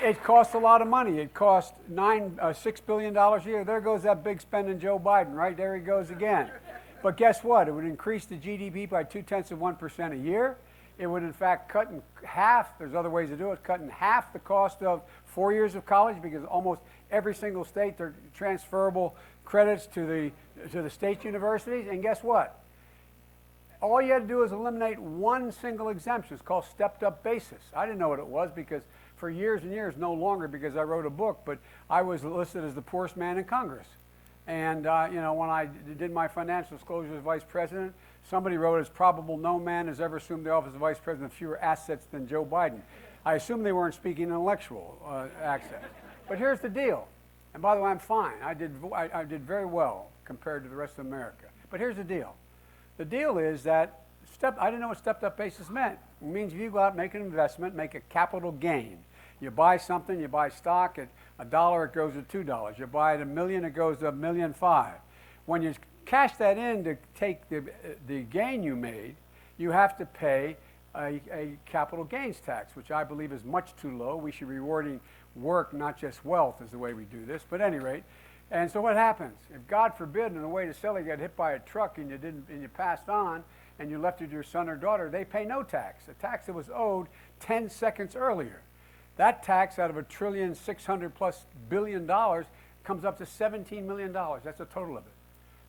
it costs a lot of money. It costs $6 billion a year. There goes that big spending Joe Biden, right? There he goes again. But guess what? It would increase the GDP by 0.2% a year. It would, in fact, cut in half. There's other ways to do it. Cut in half the cost of 4 years of college, because almost every single state, they're transferable credits to the state universities. And guess what? all you had to do is eliminate one single exemption. It's called stepped up basis. I didn't know what it was because for years and years, no longer because I wrote a book, but I was listed as the poorest man in Congress. And, you know, when I did my financial disclosure as vice president, somebody wrote, it's probable no man has ever assumed the office of vice president with fewer assets than Joe Biden. I assume they weren't speaking intellectual access. But here's the deal. And by the way, I'm fine. I did very well compared to the rest of America. But here's the deal. The deal is that I didn't know what stepped up basis meant. It means if you go out and make an investment, make a capital gain. You buy something, you buy stock at $1, it goes to $2. You buy it $1 million, it goes to $1.5 million. When you cash that in to take the gain you made, you have to pay a capital gains tax, which I believe is much too low. We should be rewarding work, not just wealth, is the way we do this. But at any rate, and so what happens? If God forbid, on the way to sell, you got hit by a truck and you passed on, and you left it to your son or daughter, they pay no tax. A tax that was owed 10 seconds earlier. That tax out of $1.600+ billion comes up to $17 million. That's the total of it.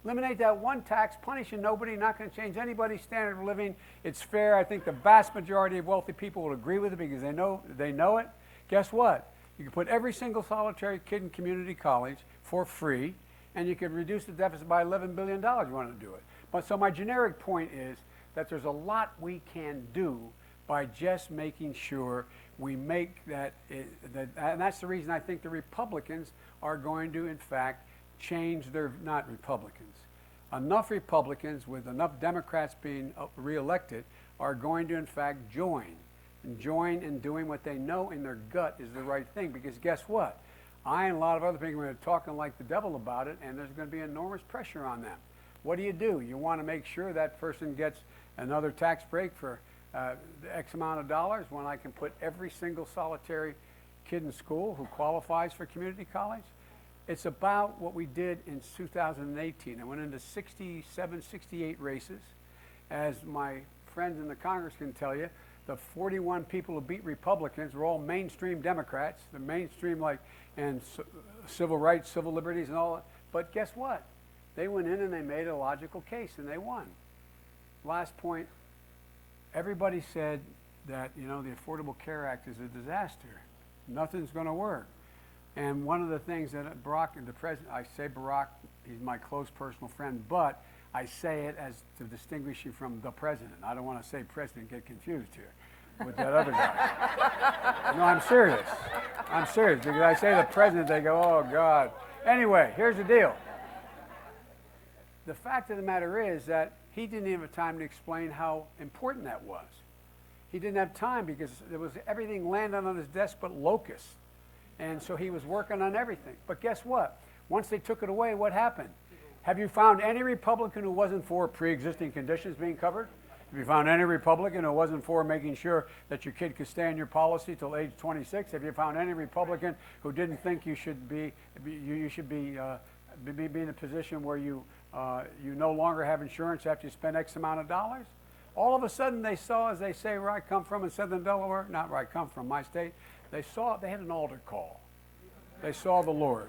Eliminate that one tax, punishing nobody, not going to change anybody's standard of living. It's fair. I think the vast majority of wealthy people will agree with it because they know it. Guess what? You can put every single solitary kid in community college for free, and you could reduce the deficit by $11 billion if you want to do it. But so my generic point is that there's a lot we can do by just making sure we make that, and that's the reason I think the Republicans are going to, in fact, change their, not Republicans, enough Republicans with enough Democrats being reelected are going to, in fact, join in doing what they know in their gut is the right thing. Because guess what? I and a lot of other people are going to be talking like the devil about it, and there's going to be enormous pressure on them. What do? You want to make sure that person gets another tax break for X amount of dollars when I can put every single solitary kid in school who qualifies for community college? It's about what we did in 2018. I went into 67, 68 races. As my friends in the Congress can tell you, the 41 people who beat Republicans were all mainstream Democrats, the mainstream and civil rights, civil liberties and all that. But guess what? They went in and they made a logical case and they won. Last point, everybody said that, you know, the Affordable Care Act is a disaster. Nothing's going to work. And one of the things that Barack, the president, I say Barack, he's my close personal friend, but I say it as to distinguish you from the president. I don't want to say president, get confused here with that other guy. No, I'm serious. I'm serious because I say the president, they go, oh God. Anyway, here's the deal. The fact of the matter is that he didn't even have time to explain how important that was. He didn't have time because there was everything landed on his desk but locusts. And so he was working on everything. But guess what? Once they took it away, what happened? Have you found any Republican who wasn't for pre-existing conditions being covered? Have you found any Republican who wasn't for making sure that your kid could stay in your policy till age 26? Have you found any Republican who didn't think you should be in a position where you no longer have insurance after you spend X amount of dollars? All of a sudden they saw, as they say where I come from in southern Delaware, not where I come from, my state, they had an altar call. They saw the Lord.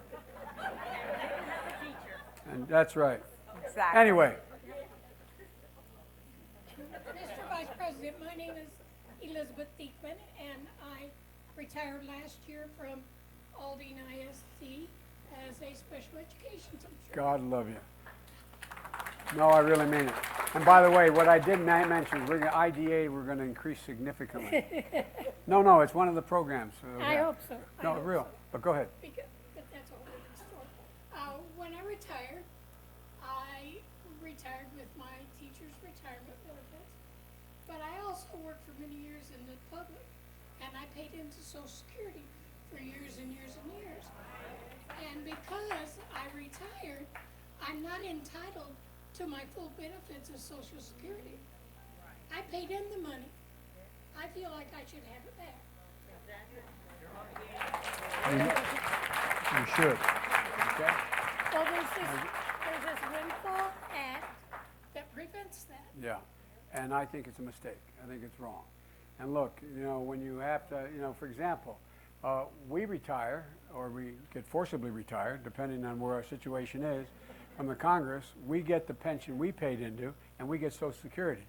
And that's right. Exactly. Anyway. Mr. Vice President, my name is Elizabeth Diekman, and I retired last year from Aldine ISD as a special education teacher. God love you. No, I really mean it. And by the way, what I did mention, IDA, we're going to increase significantly. No, it's one of the programs. I hope so. No, real. But go ahead. But that's all in store. When I retired with my teacher's retirement benefits, but I also worked for many years in the public, and I paid into Social Security for years and years and years. And because I retired, I'm not entitled to my full benefits of Social Security. I paid in the money. I feel like I should have it back. You should. Okay? Well, there's this windfall act that prevents that. Yeah. And I think it's a mistake. I think it's wrong. And look, you know, when you have to, you know, for example, we retire or we get forcibly retired, depending on where our situation is, from the Congress, we get the pension we paid into, and we get Social Security.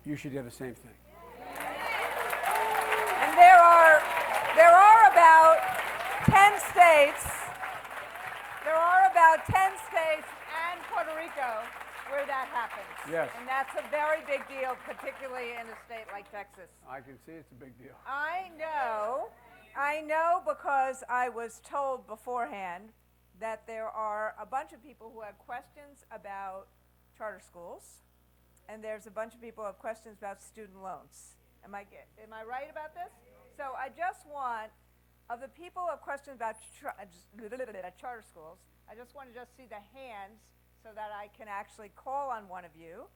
You should get the same thing. And there are about 10 states, and Puerto Rico where that happens. Yes. And that's a very big deal, particularly in a state like Texas. I can see it's a big deal. I know because I was told beforehand that there are a bunch of people who have questions about charter schools, and there's a bunch of people who have questions about student loans. Am I right about this? So I just want, of the people who have questions about charter schools, I just want to see the hands so that I can actually call on one of you.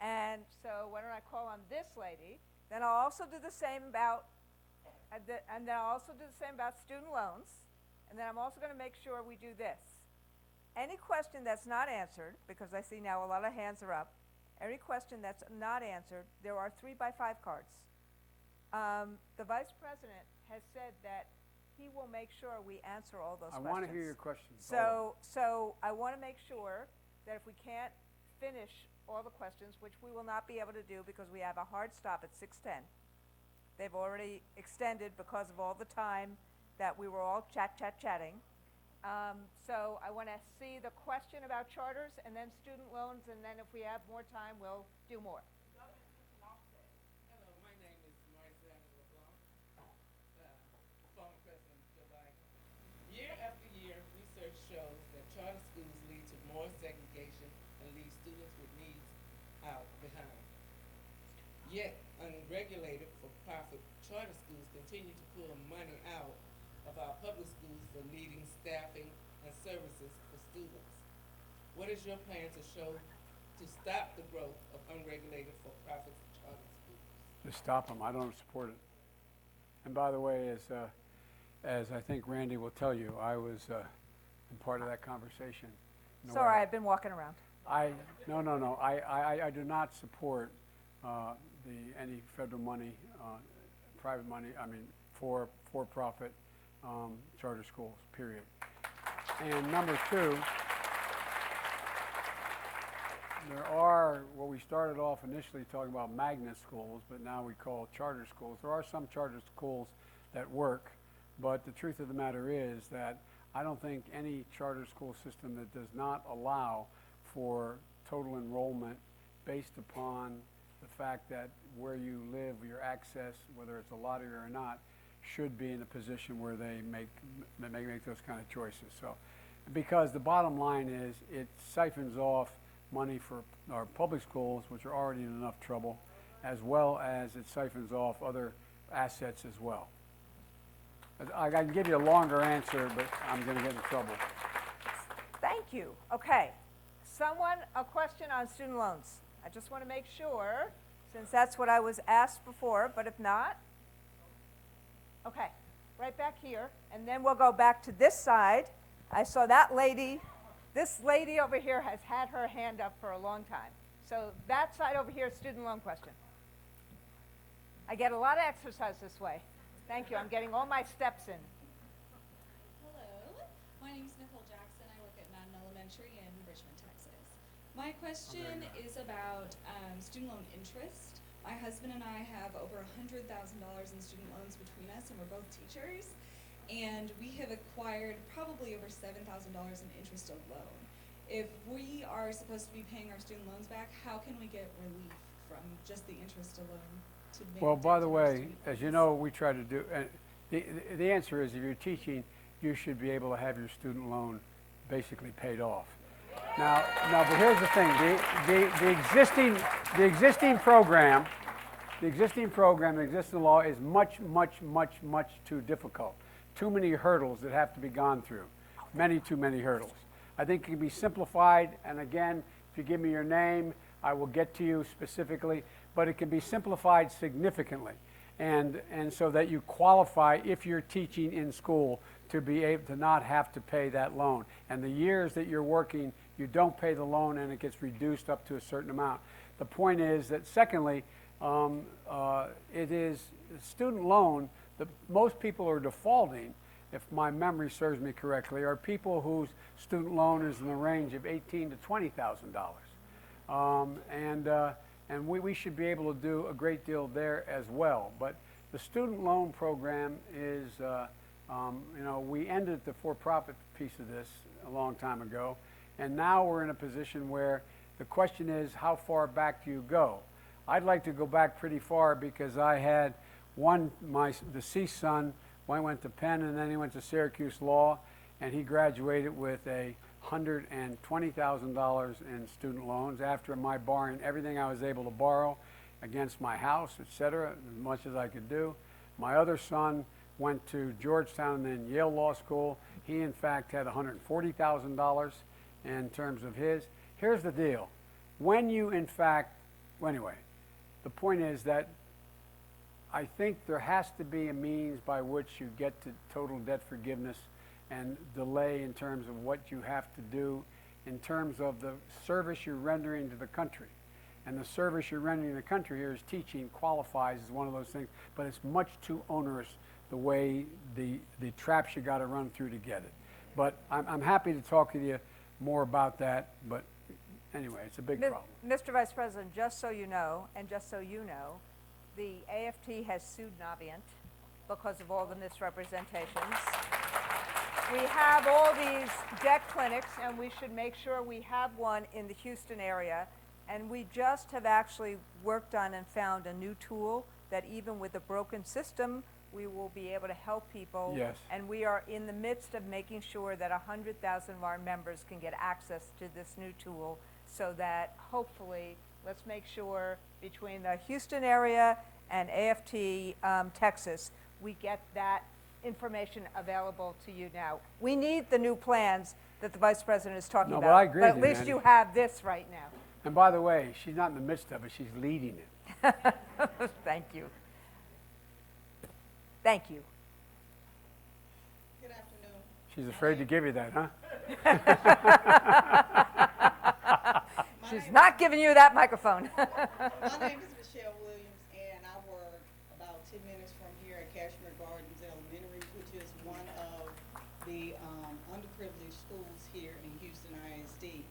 And so why don't I call on this lady? Then I'll also do the same about, student loans. And then I'm also going to make sure we do this. Any question that's not answered, because I see now a lot of hands are up, any question that's not answered, there are 3x5 cards. The Vice President has said that he will make sure we answer all those questions. I want to hear your questions. So I want to make sure that if we can't finish all the questions, which we will not be able to do because we have a hard stop at 6:10. They've already extended because of all the time that we were all chatting. So I want to see the question about charters and then student loans, and then if we have more time, we'll do more. Hello, my name is Marcel LeBlanc, former President Joe Biden. Year after year, research shows that charter schools lead to more segregation and leave students with needs out behind. Yet, unregulated for-profit charter schools continue to pull money out of our public schools for needing staffing and services for students. What is your plan to stop the growth of unregulated for-profit charter schools? To stop them, I don't support it. And by the way, as I think Randy will tell you, I was part of that conversation. Sorry, I've been walking around. No. I do not support any federal money, private money. I mean, for-profit charter schools. Period. And number two, there are what we started off initially talking about magnet schools, but now we call charter schools. There are some charter schools that work, but the truth of the matter is that I don't think any charter school system that does not allow for total enrollment based upon the fact that where you live, your access, whether it's a lottery or not, should be in a position where they make those kind of choices. So, because the bottom line is it siphons off money for our public schools, which are already in enough trouble, as well as it siphons off other assets as well. I can give you a longer answer, but I'm going to get in trouble. Thank you. Okay. A question on student loans. I just want to make sure, since that's what I was asked before, but if not, okay, right back here, and then we'll go back to this side. I saw that lady. This lady over here has had her hand up for a long time. So that side over here, student loan question. I get a lot of exercise this way. Thank you. I'm getting all my steps in. Hello, my name is Nicole Jackson. I work at Madden Elementary in Richmond, Texas. My question is about student loan interest. My husband and I have over $100,000 in student loans between us, and we're both teachers. And we have acquired probably over $7,000 in interest alone. If we are supposed to be paying our student loans back, how can we get relief from just the interest alone? Well, by the way, as you know, we try to do, the answer is if you're teaching, you should be able to have your student loan basically paid off. Now, but here's the thing, the existing program, the existing law is much too difficult. Too many hurdles that have to be gone through. Too many hurdles. I think it can be simplified, and again, if you give me your name, I will get to you specifically, but it can be simplified significantly. And so that you qualify, if you're teaching in school, to be able to not have to pay that loan. And the years that you're working, you don't pay the loan and it gets reduced up to a certain amount. The point is that secondly, it is student loan, most people are defaulting if my memory serves me correctly, are people whose student loan is in the range of $18,000 to $20,000. And we should be able to do a great deal there as well. But the student loan program is, you know, we ended the for-profit piece of this a long time ago, and now we're in a position where the question is, how far back do you go? I'd like to go back pretty far because I had my deceased son, went to Penn and then he went to Syracuse Law, and he graduated with $120,000 in student loans after my borrowing everything I was able to borrow against my house, etc., as much as I could do. My other son went to Georgetown and then Yale Law School. He, in fact, had $140,000 in terms of his. Here's the deal. When you, in fact, anyway, the point is that I think there has to be a means by which you get to total debt forgiveness and delay in terms of what you have to do in terms of the service you're rendering to the country. And the service you're rendering to the country here is teaching, qualifies as one of those things, but it's much too onerous the way the traps you got to run through to get it. But I'm happy to talk with you more about that, but anyway, it's a big problem. Mr. Vice President, just so you know, and just so you know, the AFT has sued Navient because of all the misrepresentations. We have all these debt clinics, and we should make sure we have one in the Houston area. And we just have actually worked on and found a new tool that even with a broken system, we will be able to help people. Yes. And we are in the midst of making sure that 100,000 of our members can get access to this new tool so that hopefully, let's make sure between the Houston area and AFT Texas, we get that information available to you now. We need the new plans that the Vice President is talking about. But I agree but with at you, least Mandy. you have this right now. And by the way, she's not in the midst of it, she's leading it. Thank you. Thank you. Good afternoon. She's afraid to give you that, huh? She's not giving you that microphone. My name is Michelle Williams, and I work about 10 minutes from here at Cashmere Gardens Elementary, which is one of the underprivileged schools here in Houston ISD.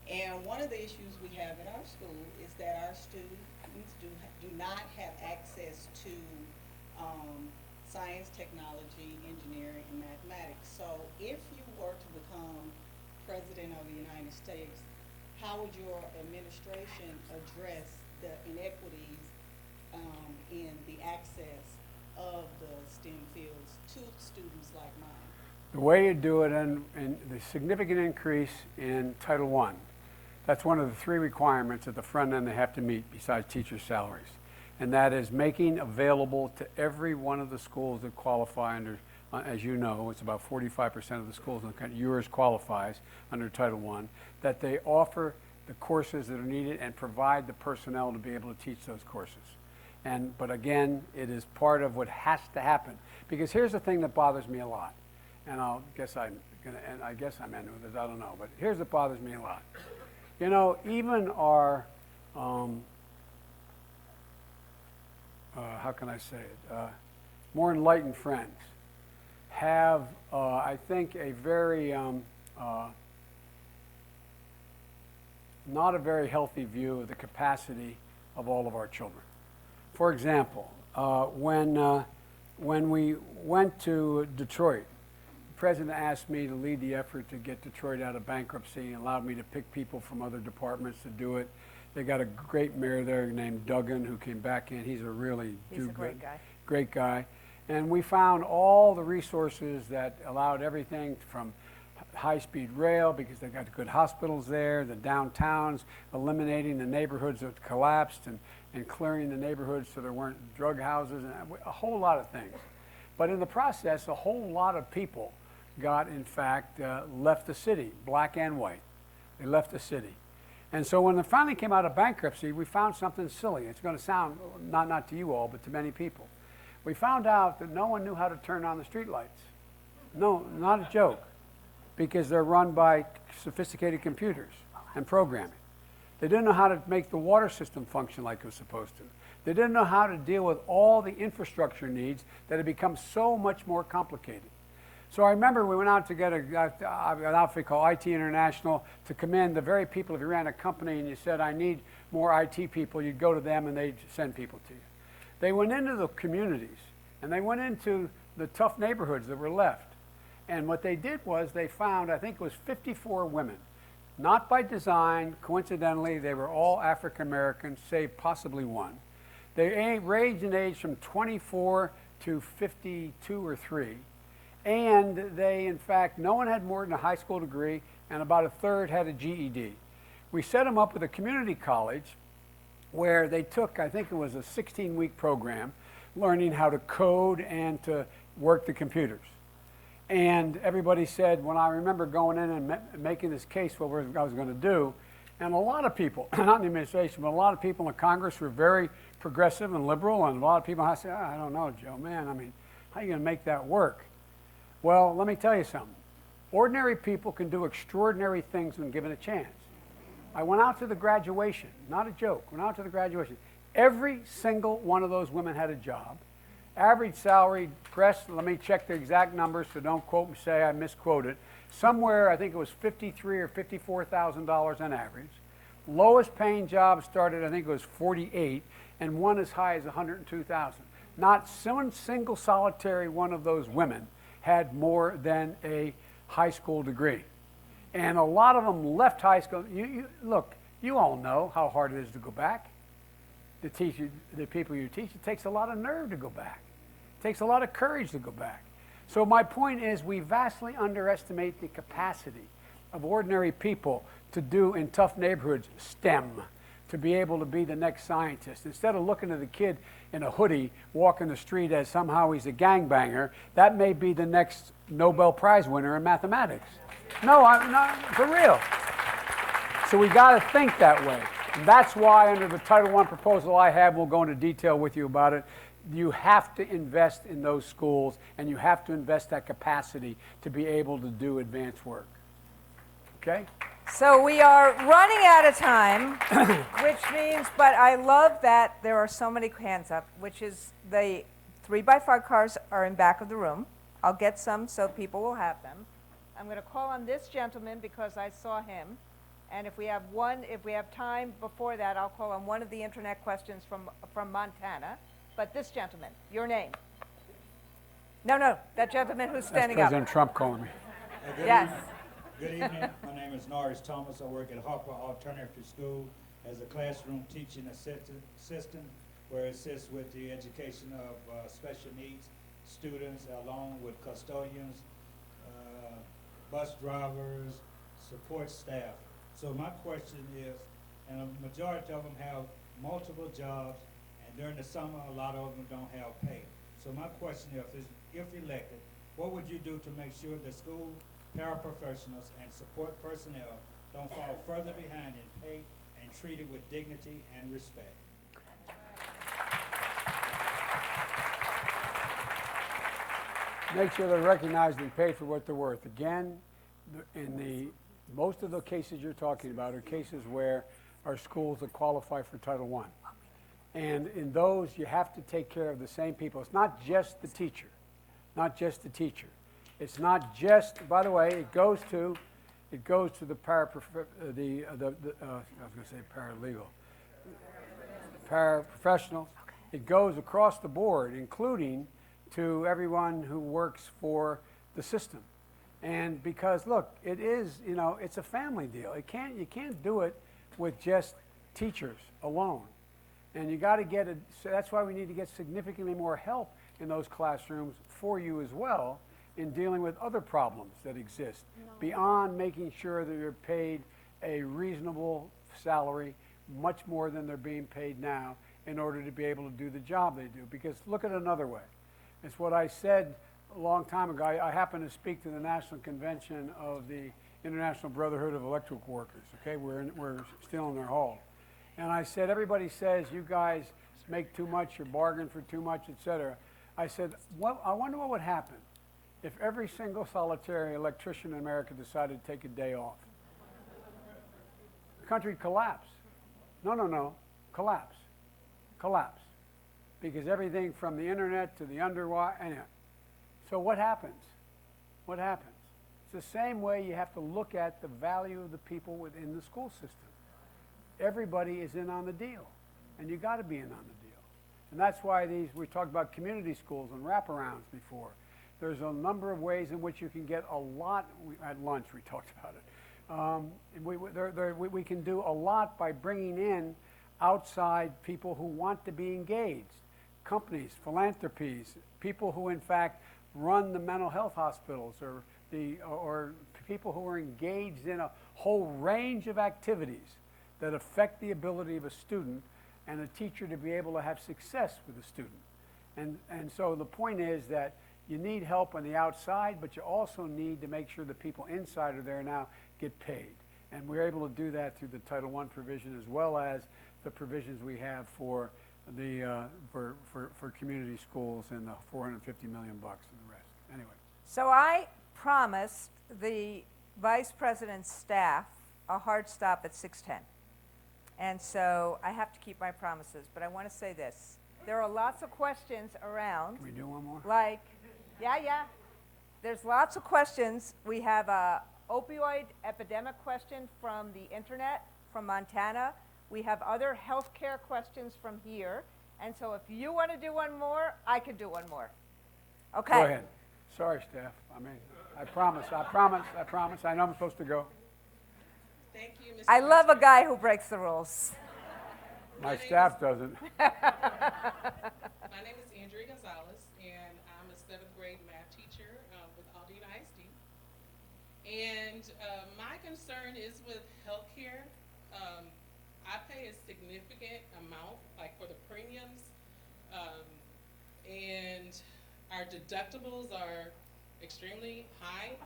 And one of the issues we have at our school is that our students do not have access to science, technology, engineering, and mathematics. So if you were to become President of the United States, how would your administration address the inequities in the access of the STEM fields to students like mine? The way you do it, and the significant increase in Title I, that's one of the 3 requirements at the front end they have to meet besides teachers' salaries. And that is making available to every one of the schools that qualify under, as you know, it's about 45% of the schools in the country, yours qualifies under Title I, that they offer the courses that are needed and provide the personnel to be able to teach those courses. But again, it is part of what has to happen. Because here's the thing that bothers me a lot. And I guess I'm ending with this, I don't know. But here's what bothers me a lot. You know, even our, how can I say it, more enlightened friends have, I think, a very, not a very healthy view of the capacity of all of our children. For example, when we went to Detroit, the president asked me to lead the effort to get Detroit out of bankruptcy and allowed me to pick people from other departments to do it. They got a great mayor there named Duggan who came back in. He's a really great guy. Great guy. And we found all the resources that allowed everything from high-speed rail, because they got good hospitals there, the downtowns, eliminating the neighborhoods that collapsed and clearing the neighborhoods so there weren't drug houses, and a whole lot of things. But in the process, a whole lot of people got, in fact, left the city, black and white. They left the city. And so when it finally came out of bankruptcy, we found something silly. It's going to sound, not to you all, but to many people. We found out that no one knew how to turn on the streetlights. No, not a joke. Because they're run by sophisticated computers and programming. They didn't know how to make the water system function like it was supposed to. They didn't know how to deal with all the infrastructure needs that had become so much more complicated. So I remember we went out to get an outfit called IT International to commend the very people. If you ran a company and you said, I need more IT people, you'd go to them and they'd send people to you. They went into the communities and they went into the tough neighborhoods that were left. And what they did was they found, I think it was 54 women. Not by design, coincidentally, they were all African Americans, save possibly one. They ranged in age from 24 to 52 or 3. And they, in fact, no one had more than a high school degree, and about a third had a GED. We set them up with a community college where they took, I think it was a 16-week program, learning how to code and to work the computers. And everybody said, when I remember going in and making this case for what I was going to do, and a lot of people, not in the administration, but a lot of people in Congress were very progressive and liberal, and a lot of people, I said, I don't know, Joe, man, I mean, how are you going to make that work? Well, let me tell you something. Ordinary people can do extraordinary things when given a chance. I went out to the graduation, not a joke, went out to the graduation. Every single one of those women had a job. Average salary, press, let me check the exact numbers, so don't quote me, say I misquoted. Somewhere, I think it was $53,000 or $54,000 on average. Lowest paying job started, I think it was 48, and one as high as 102,000. Not one single solitary one of those women had more than a high school degree. And a lot of them left high school. Look, you all know how hard it is to go back. The people you teach, it takes a lot of nerve to go back. It takes a lot of courage to go back. So my point is we vastly underestimate the capacity of ordinary people to do in tough neighborhoods STEM, to be able to be the next scientist. Instead of looking at the kid in a hoodie walking the street as somehow he's a gangbanger, that may be the next Nobel Prize winner in mathematics. No, I'm not, for real. So we got to think that way. And that's why under the Title I proposal I have, we'll go into detail with you about it, you have to invest in those schools and you have to invest that capacity to be able to do advanced work. Okay? So we are running out of time, which means, but I love that there are so many hands up, which is the 3x5 cars are in back of the room. I'll get some so people will have them. I'm going to call on this gentleman because I saw him. And if we have time before that, I'll call on one of the internet questions from Montana. But this gentleman, your name? No, that gentleman who's standing That's up. President Trump calling me. Yes. Good evening. My name is Norris Thomas. I work at Harper Alternative School as a classroom teaching assistant, where I assist with the education of special needs students, along with custodians, bus drivers, support staff. So my question is, and a majority of them have multiple jobs, and during the summer, a lot of them don't have pay. So my question is, if elected, what would you do to make sure the school paraprofessionals and support personnel don't fall further behind in pay and treated with dignity and respect? Make sure they're recognized and paid for what they're worth. Again, most of the cases you're talking about are cases where our schools that qualify for Title I. And in those, you have to take care of the same people. It's not just the teacher, not just the teacher. It's not just, by the way, it goes to the paraprofessionals. It goes across the board, including to everyone who works for the system. And because, look, it is, it's a family deal. You can't do it with just teachers alone. And you got to get it, so that's why we need to get significantly more help in those classrooms for you as well in dealing with other problems that exist, beyond making sure that you're paid a reasonable salary, much more than they're being paid now, in order to be able to do the job they do. Because look at it another way. It's what I said a long time ago. I happened to speak to the National Convention of the International Brotherhood of Electrical Workers. Okay, we're still in their hall. And I said, everybody says you guys make too much, you bargain for too much, etc. I said, well, I wonder what would happen if every single solitary electrician in America decided to take a day off. The country would collapse. No, collapse. Collapse. Because everything from the internet to the underwater, anyway. So what happens? what happens? It's the same way you have to look at the value of the people within the school system. Everybody is in on the deal, and you got to be in on the deal. And that's why we talked about community schools and wraparounds before. There's a number of ways in which you can get a lot. At lunch, we talked about it. We can do a lot by bringing in outside people who want to be engaged, companies, philanthropies, people who in fact run the mental health hospitals, or people who are engaged in a whole range of activities that affect the ability of a student and a teacher to be able to have success with a student. And so the point is that you need help on the outside, but you also need to make sure the people inside are there now get paid. And we're able to do that through the Title I provision, as well as the provisions we have for the for community schools and the $450 million and the rest. Anyway. So I promised the Vice President's staff a hard stop at 6:10. And so I have to keep my promises, but I want to say this. There are lots of questions around. Can we do one more? Like, yeah. There's lots of questions. We have a opioid epidemic question from the internet, from Montana. We have other healthcare questions from here. And so if you want to do one more, I can do one more. Okay. Go ahead. Sorry, staff. I promise. I know I'm supposed to go. Thank you, Mr. I love a Vice guy who breaks the rules. My staff doesn't. My name is Andrea Gonzalez, and I'm a 7th grade math teacher with Aldine ISD. And my concern is with healthcare. I pay a significant amount, like for the premiums, and our deductibles are extremely high.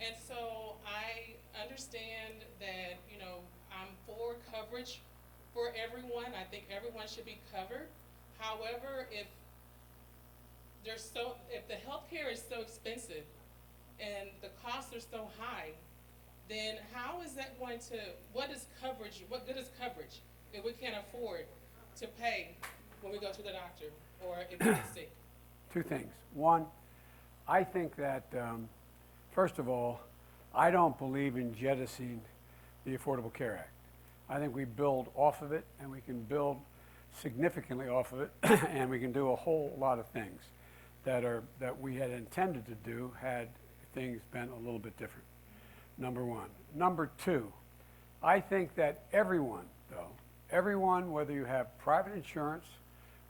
And so I understand that, I'm for coverage for everyone. I think everyone should be covered. However, if the healthcare is so expensive and the costs are so high, then how is that going to, what is coverage, what good is coverage if we can't afford to pay when we go to the doctor or if we get sick? Two things. One, I think that, first of all, I don't believe in jettisoning the Affordable Care Act. I think we build off of it, and we can build significantly off of it, and we can do a whole lot of things that we had intended to do had things been a little bit different. Number one. Number two, I think that everyone, whether you have private insurance,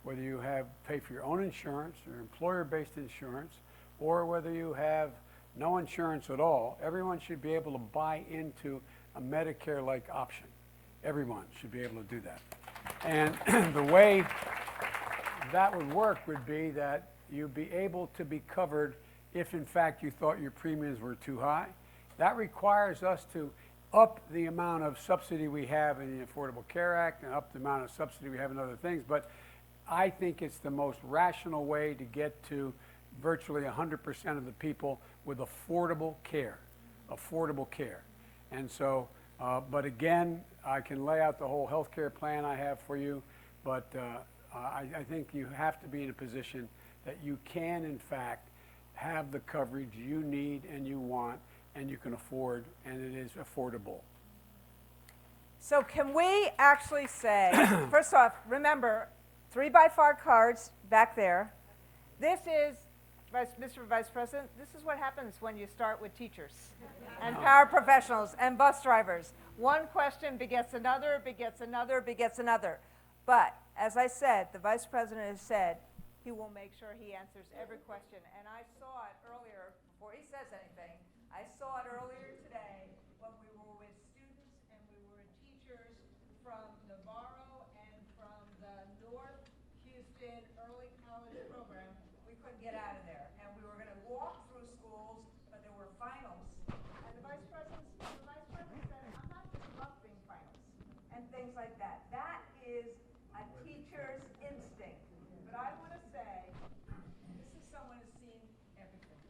whether you pay for your own insurance or employer-based insurance, or whether you have no insurance at all, everyone should be able to buy into a Medicare-like option. Everyone should be able to do that. And the way that would work would be that you'd be able to be covered if, in fact, you thought your premiums were too high. That requires us to up the amount of subsidy we have in the Affordable Care Act and up the amount of subsidy we have in other things. But I think it's the most rational way to get to virtually 100% of the people with affordable care. And so, but again, I can lay out the whole health care plan I have for you, but I think you have to be in a position that you can, in fact, have the coverage you need and you want and you can afford, and it is affordable. So can we actually say, first off, remember, 3x5 cards back there. This is, Mr. Vice President, this is what happens when you start with teachers and paraprofessionals and bus drivers. One question begets another, begets another, begets another. But as I said, the Vice President has said he will make sure he answers every question. And I saw it earlier, before he says anything, I saw it earlier today when we were with students and we were with teachers from Navarro and from the North Houston Early College Program. We couldn't get out of there. And we were going to walk through schools, but there were finals. And the Vice President said, I'm not disrupting finals and things like that. That is a teacher's instinct. But I want to say, this is someone who's seen everything.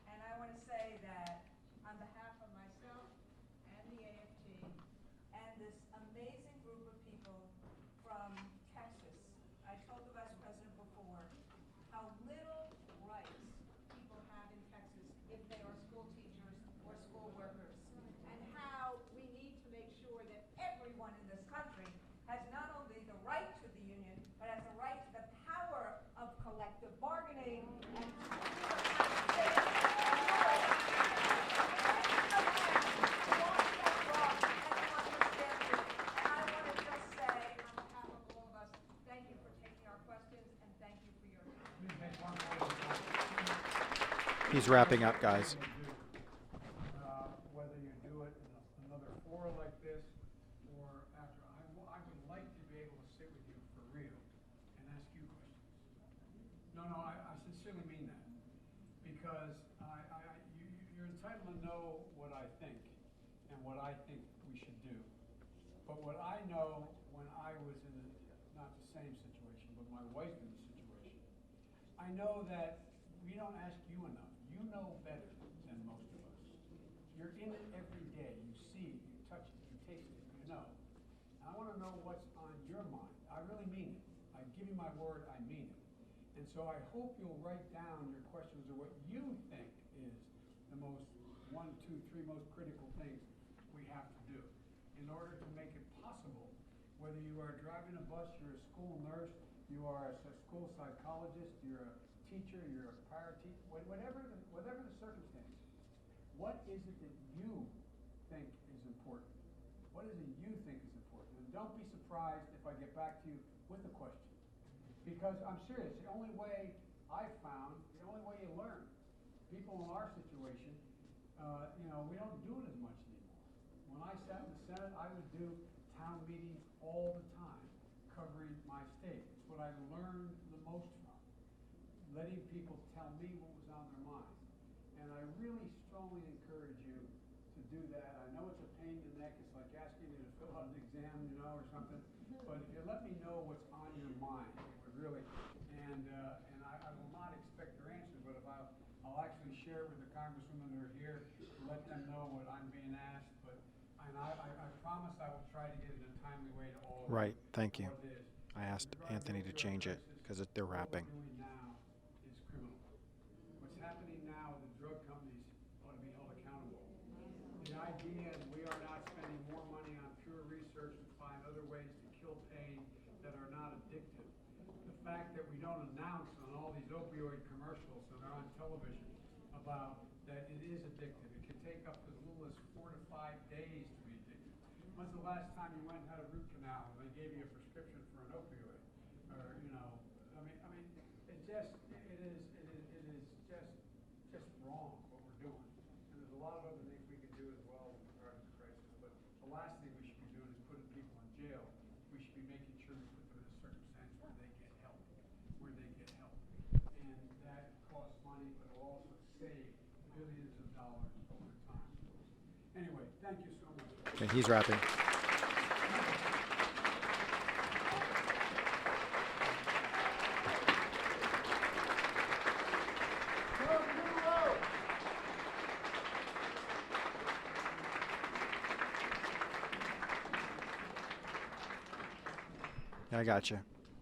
And I want to say that on behalf of myself and the AFT and this amazing group of people from Texas, I told the Vice President before how little rights people have in Texas if they are He's wrapping up, guys. Whether you do it in another forum like this or after, I would like to be able to sit with you for real and ask you questions. No, I sincerely mean that, because you're entitled to know what I think and what I think we should do. But what I know when I was in not the same situation, but my wife in the situation, I know that we don't ask you enough. You know better than most of us. You're in it every day. You see it, you touch it, you taste it, you know. And I want to know what's on your mind. I really mean it. I give you my word, I mean it. And so I hope you'll write down your questions of what you think is the most 1, 2, 3 most critical things we have to do in order to make it possible. Whether you are driving a bus, you're a school nurse, you are a school psychologist, you're a teacher, you're a para-teacher, whatever the circumstances, what is it that you think is important? What is it you think is important? And don't be surprised if I get back to you with a question. Because I'm serious, the only way I've found, the only way you learn, people in our situation, we don't do it as much anymore. When I sat in the Senate, I would do town meetings all the time, covering my state. It's what I learned the most from, letting people tell me what was on their mind. And I really strongly encourage you to do that. I know it's a pain in the neck. It's like asking you to fill out an exam, or something. But if you let me know what's on your mind, it would really, and I will not expect your answer, but if I'll actually share with the congresswomen who are here to let them know what I'm being asked. And I promise I will try to get it in a timely way to all of you. Right, thank you. What it is. I asked Anthony to change it because they're wrapping. What we're doing now is criminal. What's happening now, the drug companies ought to be held accountable. The idea that we are not spending more money on pure research to find other ways to kill pain that are not addictive. The fact that we don't announce on all these opioid commercials that are on television about that it is addictive. It can take up as little as 4 to 5 days to be addicted. When's the last time you went and had a root canal and they gave you a prescription for an opioid? Or, it is just wrong what we're doing. And there's a lot of other things we can do as well with regard to the crisis. But the last thing we should be doing is putting people in jail. We should be making sure we put them in a circumstance where they get help. And that costs money, but it'll also save billions of dollars over time. Anyway, thank you so much. Okay, he's wrapping. I got you.